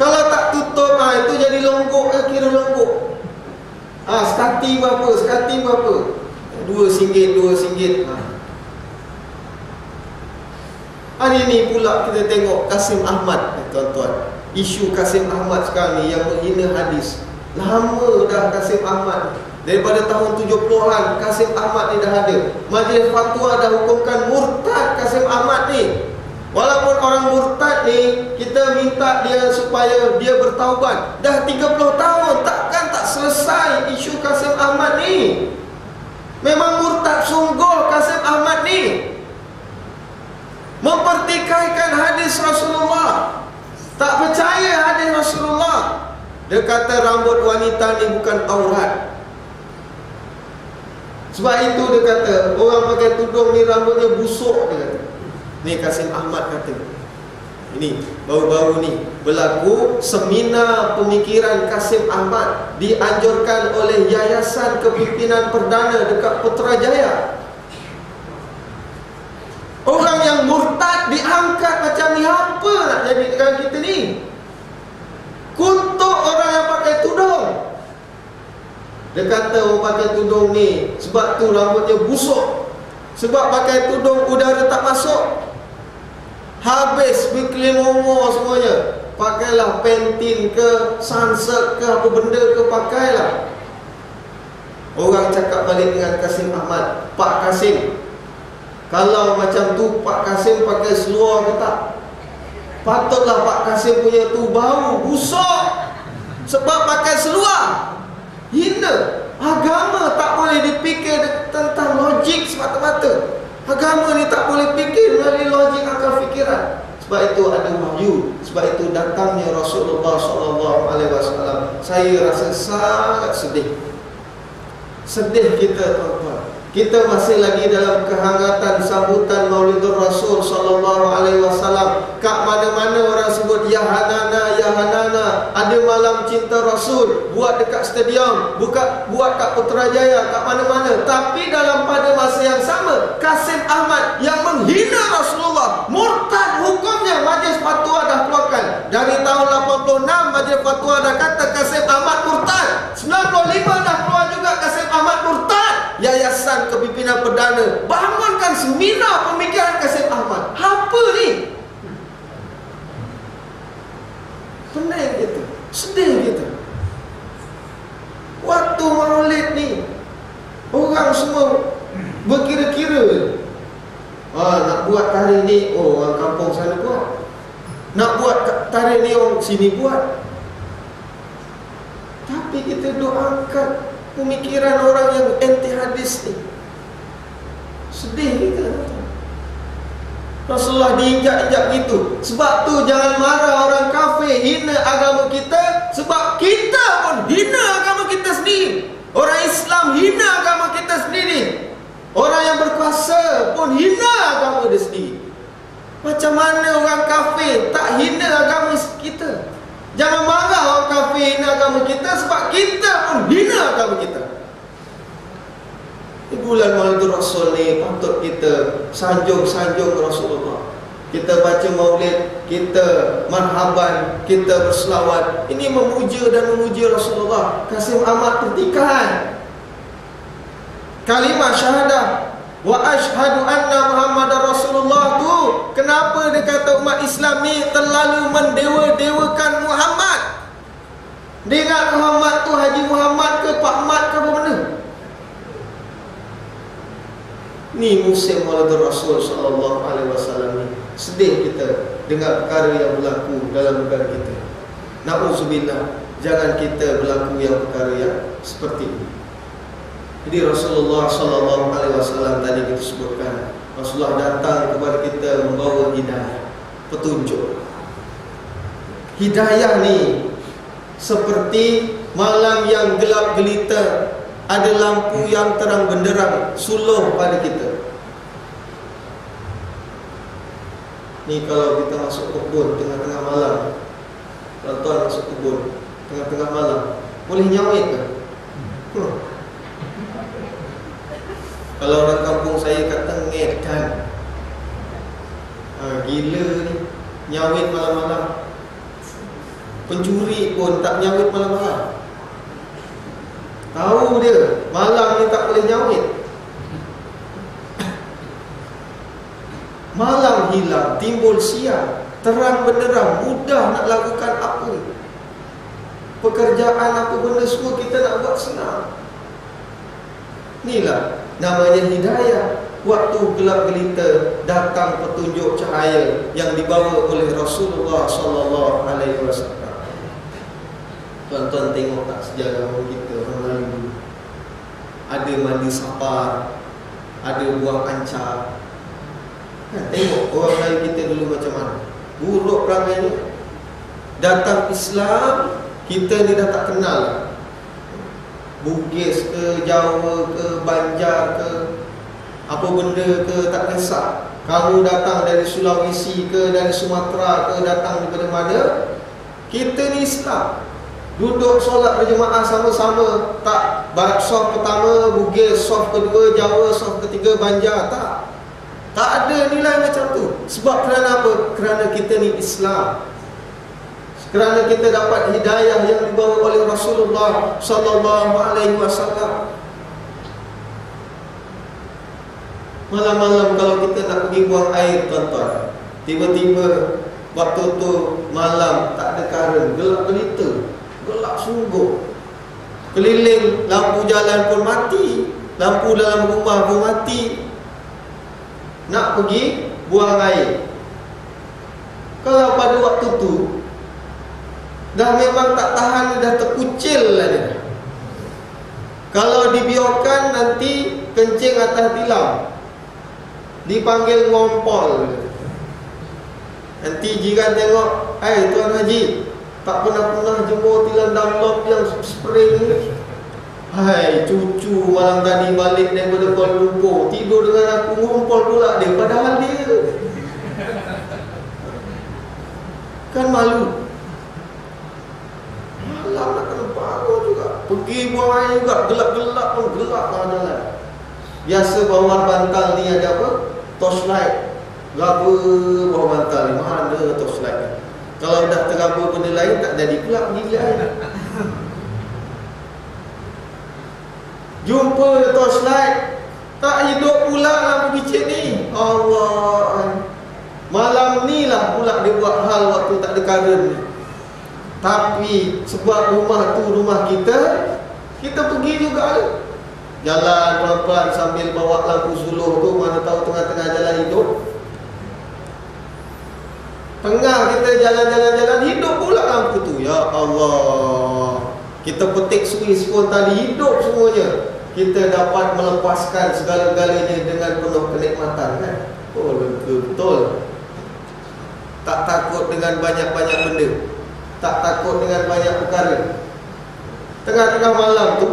Kalau tak tutup, itu jadi longgok je, kira longgok. Sekati berapa, sekati berapa? RM2, Hari ni pula kita tengok Kasim Ahmad, tuan-tuan. Isu Kasim Ahmad sekarang ni yang menghina hadis. Lama dah Kasim Ahmad. Daripada tahun 70-an Kasim Ahmad ni dah ada. Majlis Fatwa dah hukumkan murtad Kasim Ahmad ni. Walaupun orang murtad ni, kita minta dia supaya dia bertaubat. Dah 30 tahun, takkan tak selesai isu Kasim Ahmad ni. Memang murtad sungguh Kasim Ahmad ni. Mempertikaikan hadis Rasulullah. Tak percaya hadis Rasulullah. Dia kata rambut wanita ni bukan aurat. Sebab itu dia kata orang pakai tudung ni rambutnya busuk, dia kata. Ni Kasim Ahmad kata. Ini baru-baru ni berlaku seminar pemikiran Kasim Ahmad, dianjurkan oleh Yayasan Kepimpinan Perdana dekat Putrajaya. Orang yang murtad diangkat macam ni, apa nak jadi dengan kita ni? Kutuk orang yang pakai tudung. Dia kata orang pakai tudung ni sebab tu rambutnya busuk. Sebab pakai tudung udara tak masuk. Habis berkelimomo semuanya. Pakailah Pantene ke, Sunsilk ke, apa benda ke, pakailah. Orang cakap balik dengan Kasim Ahmad, Pak Kasim, kalau macam tu Pak Kasim pakai seluar ke tak? Patutlah Pak Kasim punya tu bau busuk sebab pakai seluar. Hina. Agama tak boleh dipikir tentang logik semata-mata. Agama ni tak boleh fikir melalui logik akal fikiran. Sebab itu ada wahyu. Sebab itu datangnya Rasulullah SAW. Saya rasa sangat sedih. Sedih kita, tuan-tuan. Kita masih lagi dalam kehangatan sambutan Maulidur Rasul SAW. Kat mana-mana orang sebut Ya Hanana, Ya Hanana. Ada malam cinta Rasul, buat dekat stadium, buat kat Putrajaya, kat mana-mana. Tapi dalam pada masa yang sama, Kasim Ahmad yang menghina Rasulullah, murtad hukumnya. Majlis Fatwa dah keluarkan. Dari tahun 86 Majlis Fatwa dah kata Kasim Ahmad murtad. 95 dah keluar juga Kasim Ahmad murtad. Yayasan Kepimpinan Perdana bangunkan seminar pemikiran Kasim Ahmad. Apa ni? Pening kita, sedih kita. Waktu maulid ni orang semua berkira-kira. Nak buat tarikh ni, orang kampung sana buat. Nak buat tarikh ni, orang sini buat. Tapi kita doakan pemikiran orang yang anti hadis ni. Sedih kita. Rasulullah diinjak-injak gitu. Sebab tu jangan marah orang kafir hina agama kita, sebab kita pun hina agama kita sendiri. Orang Islam hina agama kita sendiri. Orang yang berkuasa pun hina agama dia sendiri. Macam mana orang kafir tak hina agama kita? Jangan marah orang kafir hina agama kita, sebab kita pun hina agama kita. Di bulan Maulidur Rasul ni patut kita sanjung-sanjung Rasulullah. Kita baca maulid, kita marhaban, kita berselawat. Ini memuja dan memuji Rasulullah. Kasim Ahmad pertikaian kalimah syahadah wa asyhadu anna Muhammadar Rasulullah tu. Kenapa dia kata umat Islam ni terlalu mendewa-dewakan Muhammad? Dia ingat Muhammad tu Haji Muhammad ke Pak Mat ke apa benda? Ni musim Maulidur Rasul SAW ni. Sedih kita dengar perkara yang berlaku dalam negara kita. Na'udzubillah, jangan kita berlaku yang perkara yang seperti ini. Jadi Rasulullah SAW tadi kita sebutkan, Rasulullah datang kepada kita membawa hidayah, petunjuk. Hidayah ni seperti malam yang gelap gelita, ada lampu yang terang benderang suluh pada kita. Ni kalau kita masuk kebun tengah-tengah malam, tuan-tuan masuk kebun tengah-tengah malam, boleh nyawit ke? Kalau orang kampung saya kata ngedan. Gila ni, nyawit malam-malam. Pencuri pun tak nyawit malam-malam. Tahu dia malam ni tak boleh nyawit. Malam hilang, timbul siang, terang benderang, mudah nak lakukan apa. Pekerjaan apa benda semua kita nak buat senang. Inilah namanya hidayah. Waktu gelap gelita datang petunjuk cahaya yang dibawa oleh Rasulullah sallallahu alaihi wasallam. Tuan-tuan tengok tak sejarah kita orang lalu. Ada mandi sapar, ada buang ancar. Tengok orang lain kita dulu macam mana. Buruk perangainya. Datang Islam, kita ni dah tak kenal. Bugis ke, Jawa ke, Banjar ke, apa benda ke, tak kisah. Kamu datang dari Sulawesi ke, dari Sumatera ke, datang daripada mana, kita ni Islam. Duduk solat berjemaah sama-sama. Tak soft pertama Bugis, soft kedua Jawa, soft ketiga Banjar. Tak ada nilai macam tu. Sebab kerana apa? Kerana kita ni Islam. Kerana kita dapat hidayah yang dibawa oleh Rasulullah sallallahu alaihi wasallam. Malam-malam kalau kita nak pergi buang air, tuan-tuan, tiba-tiba waktu tu malam tak ada karen, gelap gelita, gelap sungguh. Keliling lampu jalan pun mati, lampu dalam rumah pun mati. Nak pergi buang air. Kalau pada waktu tu dah memang tak tahan, dah terkucil lah dia. Kalau dibiarkan nanti kencing atas tilam, dipanggil ngompol. Nanti jiran tengok, Tuan Haji tak pernah jemur tilam Dunlop yang spray ni. Cucu malam tadi balik daripada Kuala Lumpur, tidur dengan aku, ngompol pula dia, padahal dia kan malu. Malam nak kena bangun juga, pergi buang air juga, gelap-gelap pun, gelap lah jalan. Biasa bawah bantal ni ada apa? Torchlight. Raba bawah bantal ni, mana torchlight. Kalau dah teraba benda lain tak jadi pula pergi air. Jumpa torchlight, tak hidup pula lampu bicik ni. Allah. Malam ni lah pula dia buat hal waktu tak ada karen ni. Tapi sebab rumah tu rumah kita pergi juga. Jalan pelan-pelan sambil bawa lampu suluh tu, mana tahu tengah-tengah jalan hidup. Tengah kita jalan-jalan hidup pula lampu tu. Ya Allah. Kita petik suis pun tadi hidup semuanya. Kita dapat melepaskan segala-galanya dengan penuh kenikmatan, kan? Oh, betul. Tak takut dengan banyak-banyak benda, tak takut dengan banyak perkara. Tengah-tengah malam tu,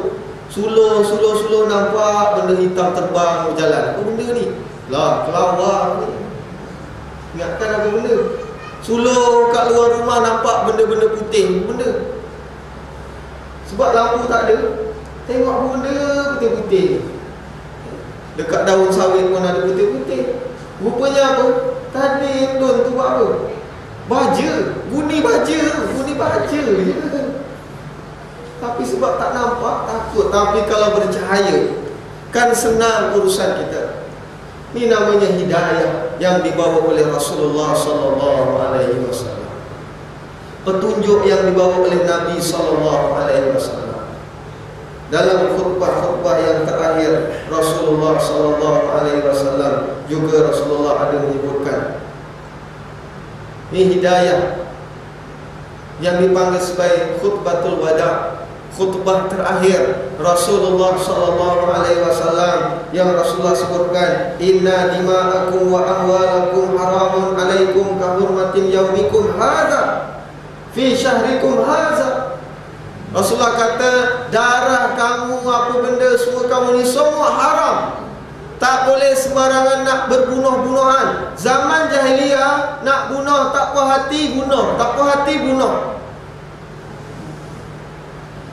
suluh nampak benda hitam terbang berjalan. Apa benda ni? Lah, kelawar ni. Ingatkan apa benda? Suluh kat luar rumah nampak benda-benda putih. Benda. Sebab lampu tak ada, tengok apa benda putih-putih. Dekat daun sawit pun ada putih-putih. Rupanya apa? Tadi Indon tu buat apa? Baja. Bunyi baja je. Tapi sebab tak nampak, takut. Tapi kalau bercahaya, kan senang urusan kita. Ini namanya hidayah yang dibawa oleh Rasulullah sallallahu alaihi wasallam. Petunjuk yang dibawa oleh Nabi sallallahu alaihi wasallam. Dalam khutbah-khutbah yang terakhir Rasulullah sallallahu alaihi wasallam juga Rasulullah ada menyebutkan ini hidayah yang dipanggil sebagai khutbatul wada, khutbah terakhir Rasulullah sallallahu alaihi wasallam, yang Rasulullah sebutkan, inna dima'akum wa amwalakum haramun alaikum ka hurmatin yaumikum hadza fi syahrikum hadza. Rasulullah kata, darah kamu, apa benda semua kamu ni semua haram. Tak boleh sembarangan nak berbunuh-bunuhan. Zaman jahiliyah nak bunuh, tak puas hati bunuh, tak puas hati bunuh.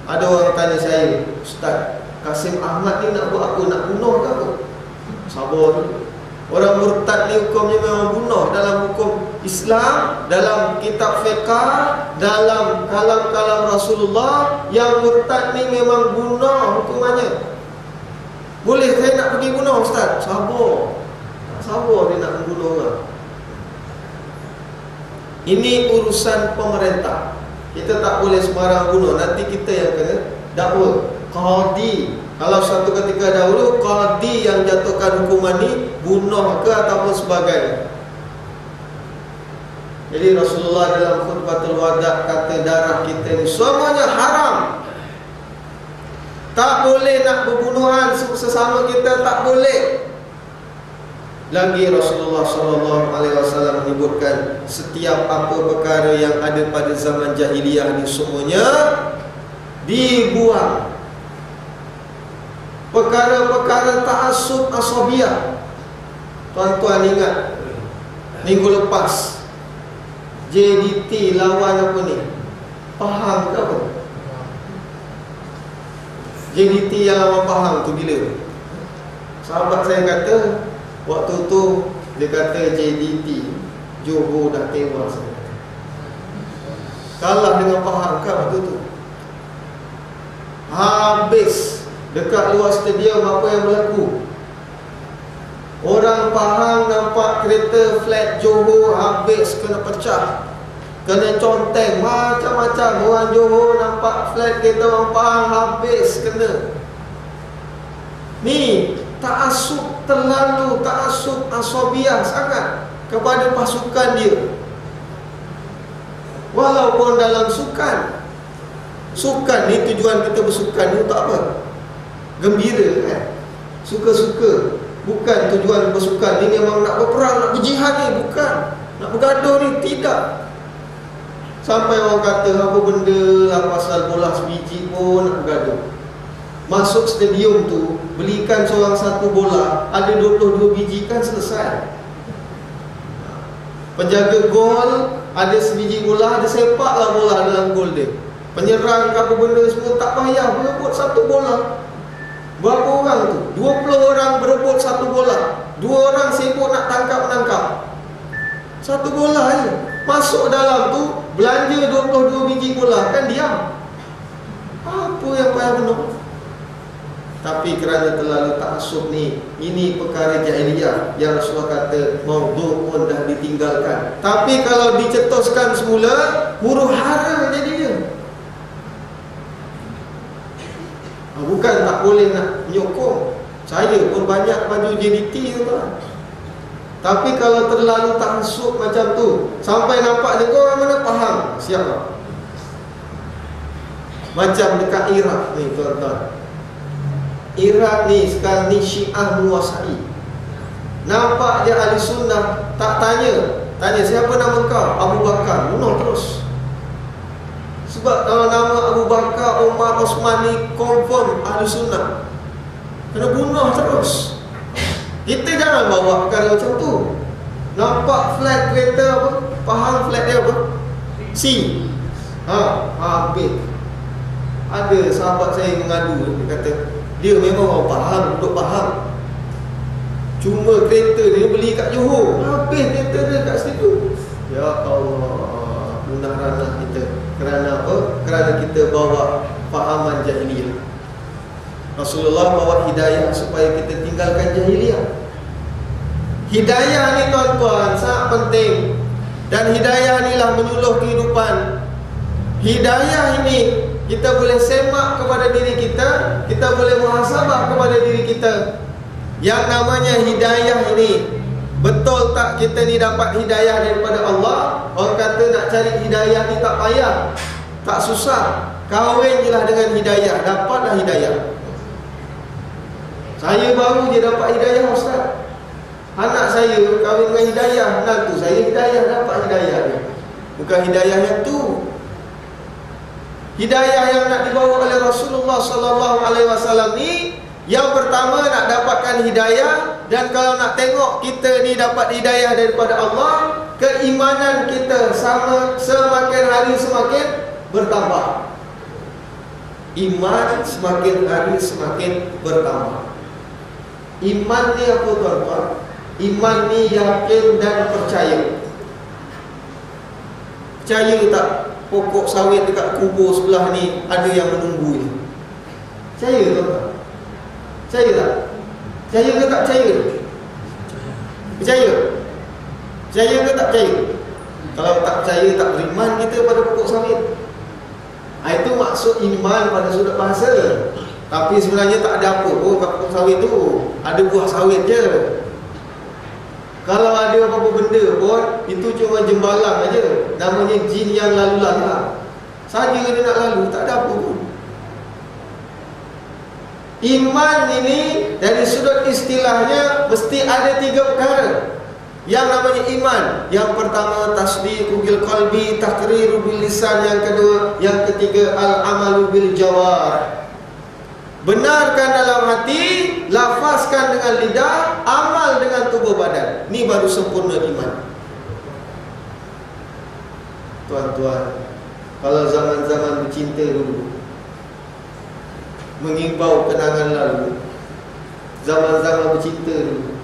Ada orang tanya saya, Ustaz, Kasim Ahmad ni nak buat apa? Nak bunuh ke apa? Sabar dulu. Orang murtad ni hukumnya memang bunuh dalam hukum Islam, dalam kitab fiqh, dalam kalam-kalam Rasulullah. Yang murtad ni memang bunuh hukumannya. Boleh saya nak pergi bunuh, Ustaz? Sabar. Sabar dia nak membunuh orang. Ini urusan pemerintah. Kita tak boleh sembarang bunuh. Nanti kita yang kena dakwa. Qadi, kalau satu ketika dahulu qadi yang jatuhkan hukuman ni bunuh ke ataupun sebagainya. Jadi Rasulullah dalam khutbatul wada kata darah kita ni semuanya haram. Tak boleh nak berbunuhan sesama kita, tak boleh. Lagi Rasulullah SAW menyebutkan setiap apa perkara yang ada pada zaman jahiliyah ni semuanya dibuang. Perkara-perkara ta'assub asabiyah. Tuan-tuan ingat minggu lepas JDT lawan apa ni? Pahang ke apa? JDT yang lawan Pahang tu bila? Sahabat saya kata waktu tu dia kata JDT Johor dah tewas. Kalah dengan Pahang kan waktu tu. Habis dekat luar stadium apa yang berlaku? Orang Pahang nampak kereta flat Johor habis kena pecah, kena conteng, macam-macam. Orang Johor nampak flat kereta orang Pahang habis kena. Ni ta'assub terlalu, ta'assub asabiyah sangat kepada pasukan dia. Walaupun dalam sukan ni tujuan kita bersukan ni untuk apa? Gembira kan? Suka-suka. Bukan tujuan bersukan ni memang nak berperang, nak berjihad ni. Bukan. Nak bergaduh ni, tidak. Sampai orang kata apa benda lah pasal bola sebiji pun nak bergaduh. Masuk stadium tu, belikan seorang satu bola, ada 22 biji kan selesai. Penjaga gol ada sebiji bola, ada sepaklah bola dalam gol dia. Penyerang ke apa benda semua tak payah berebut satu bola. Berapa orang tu? 20 orang berebut satu bola. 2 orang sibuk nak tangkap-menangkap. Satu bola je. Masuk dalam tu, belanja 22 biji bola, kan diam. Apa yang payah benar? Tapi kerana terlalu ta'assub ni, ini perkara jahiliyah yang Rasulullah kata maudhu' pun dah ditinggalkan. Tapi kalau dicetuskan semula, huru hara jadinya. Bukan tak boleh nak menyokong. Saya pun banyak baju JDT tu kan. Tapi kalau terlalu ta'assub macam tu, sampai nampak dia kau orang mana faham, siap tak? Macam dekat Iraq ni tuan-tuan. Iraq ni sekarang ni Syiah menguasai. Nampak dia ahli sunnah, tak tanya siapa nama kau? Abu Bakar, bunuh terus. Sebab kalau nama Abu Bakar, Umar, Osman ni confirm ahli sunnah, kena bunuh terus. Kita jangan bawa perkara macam tu. Nampak flat kereta apa? Pahang flat dia apa? C. Habis. Ada sahabat saya mengadu, dia kata dia memang orang Pahang, duduk Pahang, cuma kereta dia beli kat Johor, habis kereta dia kat situ. Ya Allah, punah ranah kita. Kerana apa? Kerana kita bawa fahaman jahiliyah. Rasulullah bawa hidayah supaya kita tinggalkan jahiliyah. Hidayah ni tuan-tuan sangat penting. Dan hidayah inilah menyuluh kehidupan. Hidayah ini kita boleh semak kepada diri kita, kita boleh muhasabah kepada diri kita. Yang namanya hidayah ini, betul tak kita ni dapat hidayah daripada Allah? Orang kata nak cari hidayah ni tak payah, tak susah. Kahwin je lah dengan hidayah, dapatlah hidayah. Saya baru je dapat hidayah, Ustaz. Anak saya kahwin dengan hidayah, menantu saya hidayah, dapat hidayah dia. Bukan hidayah yang tu. Hidayah yang nak dibawa oleh Rasulullah SAW ni, yang pertama nak dapatkan hidayah. Dan kalau nak tengok kita ni dapat hidayah daripada Allah, keimanan kita semakin hari semakin bertambah. Iman semakin hari semakin bertambah. Iman ni apa tuan-tuan? Iman ni yakin dan percaya. Percaya tak pokok sawit dekat kubur sebelah ni ada yang menunggu ni? Percaya tuan-tuan? Percaya tak? Percaya ke tak percaya? Percaya? Percaya ke tak percaya? Kalau tak percaya, tak beriman kita pada pokok sawit. Itu maksud iman pada sudut bahasa. Tapi sebenarnya tak ada apa pun kat pokok sawit tu. Ada buah sawit je. Kalau ada apa-apa benda pun, itu cuma jembalang aja. Namanya jin yang lalu lalang. Saja dia nak lalu, tak ada apa pun. Iman ini dari sudut istilahnya mesti ada 3 perkara yang namanya iman. Yang pertama tasdiqu bil qalbi, taqriru bil lisan. Yang kedua, yang ketiga al-amalu bil jawarih. Benarkan dalam hati, lafazkan dengan lidah, amal dengan tubuh badan. Ini baru sempurna iman. Tuan-tuan, kalau zaman-zaman bercinta dulu, mengimbau kenangan lalu, zaman-zaman bercinta dulu,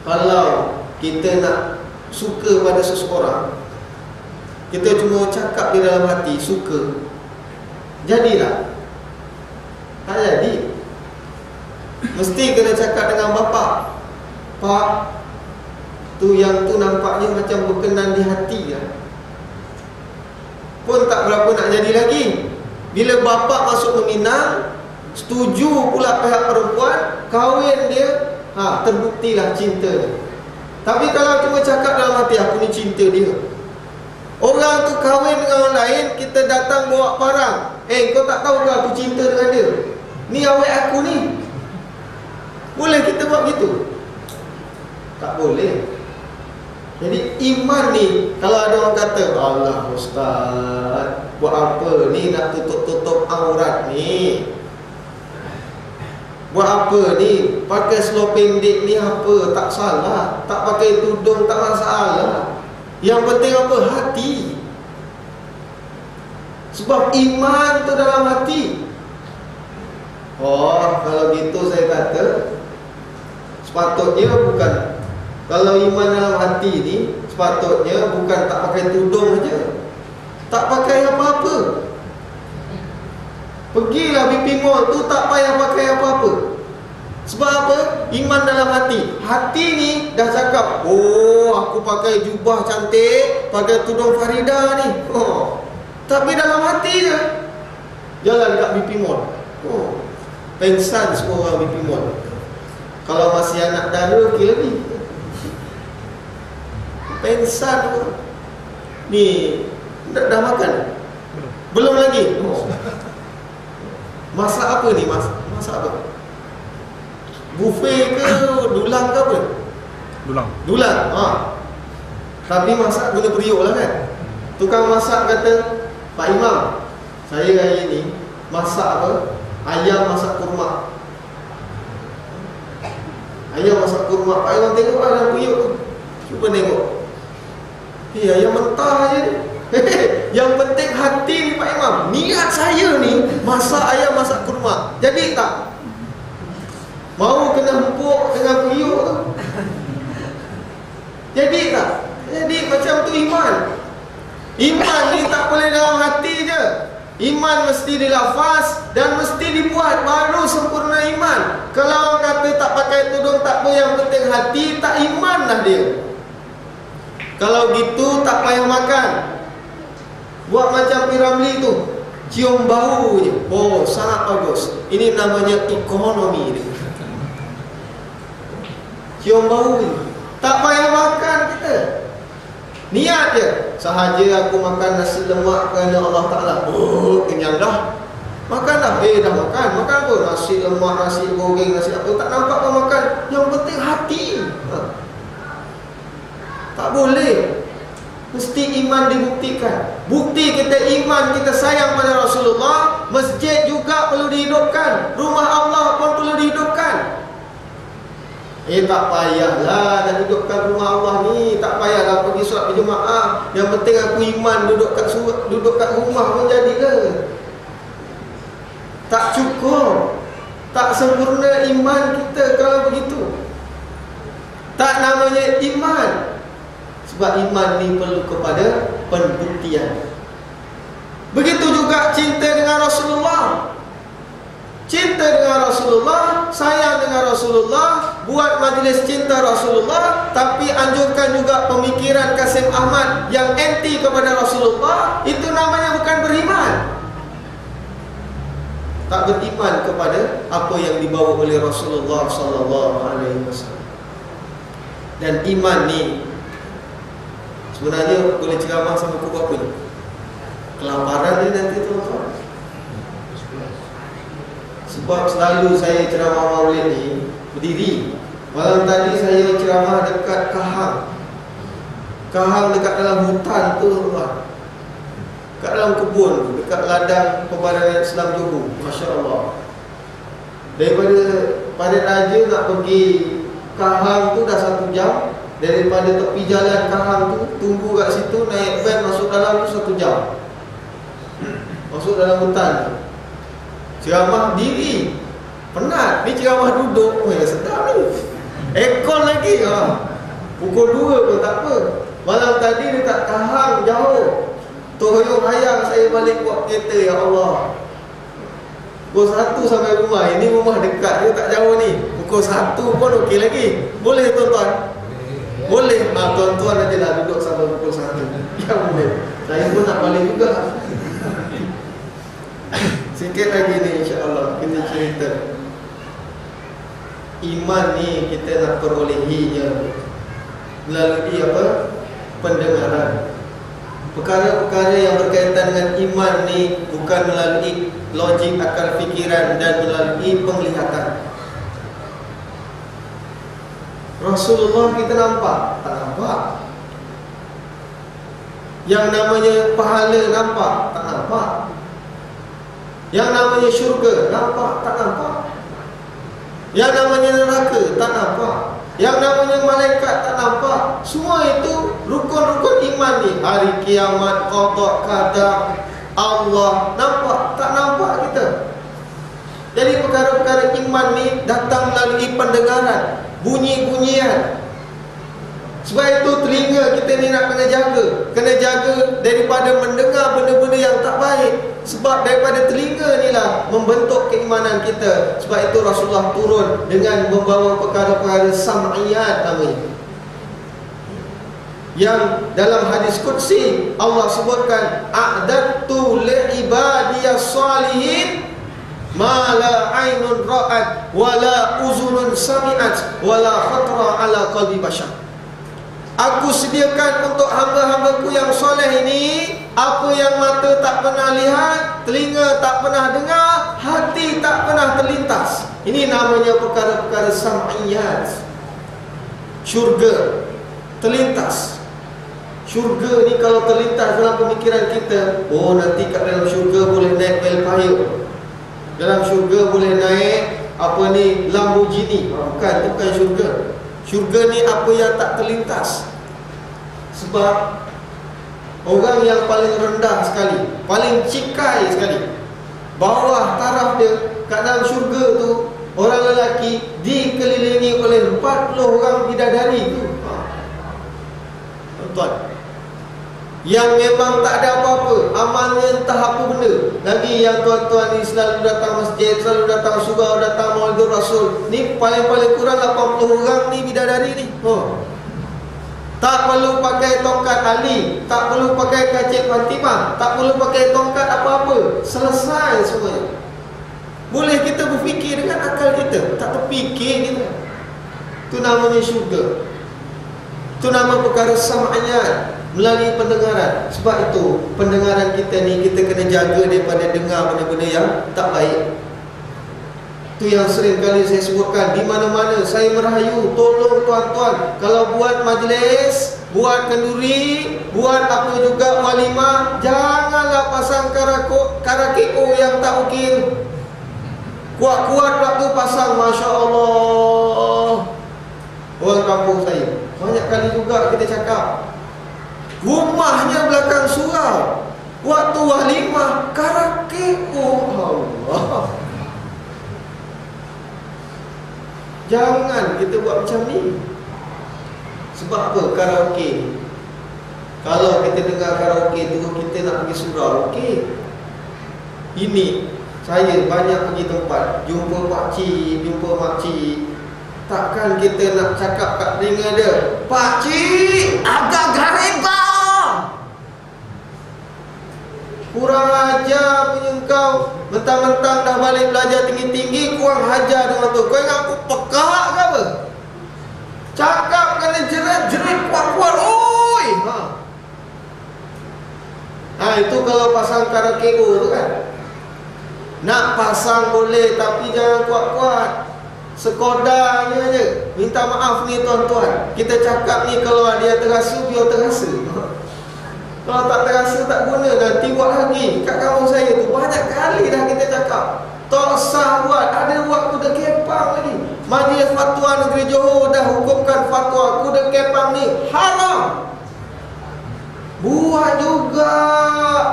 kalau kita nak suka pada seseorang, kita cuma cakap di dalam hati suka, jadilah? Tak jadi. Mesti kena cakap dengan bapa. Pak, tu yang tu nampaknya macam berkenan di hati ya. Pun tak berapa nak jadi lagi. Bila bapa masuk meminang, setuju pula pihak perempuan, kahwin dia, terbuktilah cinta. Tapi kalau cuma cakap dalam hati, aku ni cinta dia, orang tu kahwin dengan orang lain, kita datang bawa parang, kau tak tahu ke aku cinta dengan dia? Ni awet aku ni. Boleh kita buat gitu? Tak boleh. Jadi iman ni, kalau ada orang kata, Allah Ustaz, buat apa ni nak tutup-tutup aurat ni? Buat apa ni? Pakai seluar pendek ni apa? Tak salah. Tak pakai tudung tak masalah. Yang penting apa? Hati. Sebab iman tu dalam hati. Kalau gitu saya kata, sepatutnya bukan, kalau iman dalam hati ni, sepatutnya bukan tak pakai tudung saja, tak pakai apa-apa. Pergilah BP Mall tu, tak payah pakai apa-apa. Sebab apa? Iman dalam hati. Hati ni dah cakap, aku pakai jubah cantik, pakai tudung Farida ni. Tapi dalam hati je. Jalan dekat BP Mall, pengsan semua orang BP Mall. Kalau masih anak dara, okey lagi. Pengsan pun. Ni dah makan? Belum lagi. Masak apa ni? Masak apa? Buffet ke dulang ke apa? Dulang. Tapi masak guna periuk lah kan. Tukang masak kata, Pak Imam, saya hari ni masak apa? Ayam masak kurma. Ayam masak kurma. Pak Imam tengok lah dalam periuk tu. Cuba tengok. Ayam mentah je ni. Yang penting hati ni Pak Imam. Niat saya ni masak ayam masak kurma. Jadi tak? Mau kena empuk dengan periuk tu. Jadi tak? Jadi macam tu iman. Iman ni tak boleh dalam hati je. Iman mesti dilafaz dan mesti dibuat, baru sempurna iman. Kalau orang kata tak pakai tudung tak apa, yang penting hati, tak iman lah dia. Kalau gitu tak payah makan. Buat macam Piramli tu, cium bau je. Sangat bagus. Ini namanya ekonomi dia. Cium bau je, tak payah makan kita. Niat je, sahaja aku makan nasi lemak kerana Allah Ta'ala. Kenyang dah. Makan dah. Dah makan. Makan apa? Nasi lemak, nasi goreng, nasi apa. Tak nampak apa makan. Yang penting hati. Tak boleh. Mesti iman dibuktikan. Bukti kita iman, kita sayang pada Rasulullah. Masjid juga perlu dihidupkan. Rumah Allah pun perlu dihidupkan. Tak payahlah dah dudukkan rumah Allah ni. Tak payahlah pergi solat berjemaah. Yang penting aku iman duduk kat rumah pun jadi ke? Tak cukup, tak sempurna iman kita kalau begitu. Tak namanya iman. Sebab iman ni perlu kepada pembuktian. Begitu juga cinta dengan Rasulullah. Cinta dengan Rasulullah, sayang dengan Rasulullah, buat majlis cinta Rasulullah, tapi anjurkan juga pemikiran Kasim Ahmad yang anti kepada Rasulullah. Itu namanya bukan beriman. Tak beriman kepada apa yang dibawa oleh Rasulullah sallallahu alaihi wasallam. Dan iman ni sebenarnya boleh ceramah sama pukul berapa ni? Kelaparan ni nanti tuan-tuan. Sebab selalu saya ceramah maulid ni berdiri. Malam tadi saya ceramah dekat Kahang. Kahang dekat dalam hutan tu tuan. Dekat dalam kebun, dekat ladang Perbadangan Islam Johor. Masya Allah. Daripada Parit Raja nak pergi Kahang tu dah 1 jam. Daripada tepi jalan Kahang tu, tunggu kat situ, naik van masuk dalam tu 1 jam. Masuk dalam hutan tu. Ceramah diri, penat. Ni ceramah duduk, dah sedap ni. Aircon lagi Pukul 2 pun tak apa. Malam tadi dekat Kahang jauh, toyong hayang saya balik buat kereta. Ya Allah, pukul 1 sampai rumah. Ini rumah dekat, dia tak jauh ni. Pukul 1 pun okey lagi. Boleh tuan-tuan? Boleh. Tuan-tuan aja lah duduk sampai pukul 1. Ya boleh. Saya pun nak balik juga. Sikit lagi ni insya-Allah kita cerita. Iman ni kita nak perolehinya melalui apa? Pendengaran. Perkara-perkara yang berkaitan dengan iman ni bukan melalui logik akal fikiran dan melalui penglihatan. Rasulullah kita nampak? Tak nampak. Yang namanya pahala nampak? Tak nampak. Yang namanya syurga nampak? Tak nampak. Yang namanya neraka? Tak nampak. Yang namanya malaikat? Tak nampak. Semua itu rukun-rukun iman ni. Hari kiamat, qada, qadar, Allah, nampak? Tak nampak kita. Jadi perkara-perkara iman ni datang melalui pendengaran, bunyi-bunyian. Sebab itu telinga kita ni nak kena jaga. Kena jaga daripada mendengar benda-benda yang tak baik. Sebab daripada telinga ni lah membentuk keimanan kita. Sebab itu Rasulullah turun dengan membawa perkara-perkara sam'iyat namanya. Yang dalam hadis qudsi Allah sebutkan, a'dadtu li'ibadiyas salihin ma la ainun ra'at wa la uzunun sami'at wa la khatra ala qalbi bashar. Aku sediakan untuk hamba-hambaku yang soleh ini apa yang mata tak pernah lihat, telinga tak pernah dengar, hati tak pernah terlintas. Ini namanya perkara-perkara sam'iyat. Syurga terlintas. Syurga ni kalau terlintas dalam pemikiran kita, oh nanti kat dalam syurga boleh naik Velfire, dalam syurga boleh naik apa ni, Lamborghini. Bukan, bukan syurga. Syurga ni apa yang tak terlintas. Sebab orang yang paling rendah sekali, paling cikai sekali, bawah taraf dia kat dalam syurga tu, orang lelaki dikelilingi oleh 40 orang bidadari tu. Tuan-tuan, yang memang tak ada apa-apa, amalnya entah apa benda. Lagi yang tuan-tuan ni selalu datang masjid, selalu datang surau, datang Maulid Rasul. Ni paling-paling kurang 80 orang ni bidadari ni. Tak perlu pakai tongkat Ali, tak perlu pakai kacip Fatimah, tak perlu pakai tongkat apa-apa. Selesai semuanya. Boleh kita berfikir dengan akal kita, tak terfikir kita. Itu namanya syurga. Itu nama perkara sam'iyat, melalui pendengaran. Sebab itu pendengaran kita ni kita kena jaga daripada dengar benda-benda yang tak baik. Itu yang sering kali saya sebutkan. Di mana-mana saya merayu, tolong tuan-tuan, kalau buat majlis, buat kenduri, buat apa juga walimah, janganlah pasang karakeo yang tak ukir. Kuat-kuat waktu pasang, Masya Allah. Orang kampung saya banyak kali juga kita cakap, rumahnya belakang surau, waktu walimah karakeo. Allah, Jangan kita buat macam ni. Sebab apa? Karaoke. Kalau kita dengar karaoke tu, kita nak pergi surau, okey. Ini saya banyak pergi tempat, jumpa pakcik, jumpa makcik. Takkan kita nak cakap kat telinga dia, "Pakcik, agak garibah." Kurang ajar punya kau. Mentang-mentang dah balik belajar tinggi-tinggi, kurang hajar dengan tu. Kau ingat aku pekak ke apa? Cakap kena jerit-jerit kuat-kuat. Oi! Itu kalau pasang karaoke tu kan. Nak pasang boleh, tapi jangan kuat-kuat. Sekodarnya je. Minta maaf ni tuan-tuan. Kita cakap ni kalau ada yang terasa, biar terasa. Kalau tak terasa tak guna. Nanti buat lagi. Kat kampung saya tu banyak kali dah kita cakap, tak sah buat. Ada buat kuda kepang lagi. Majlis Fatwa Negeri Johor dah hukumkan fatwa kuda kepang ni haram. Buat juga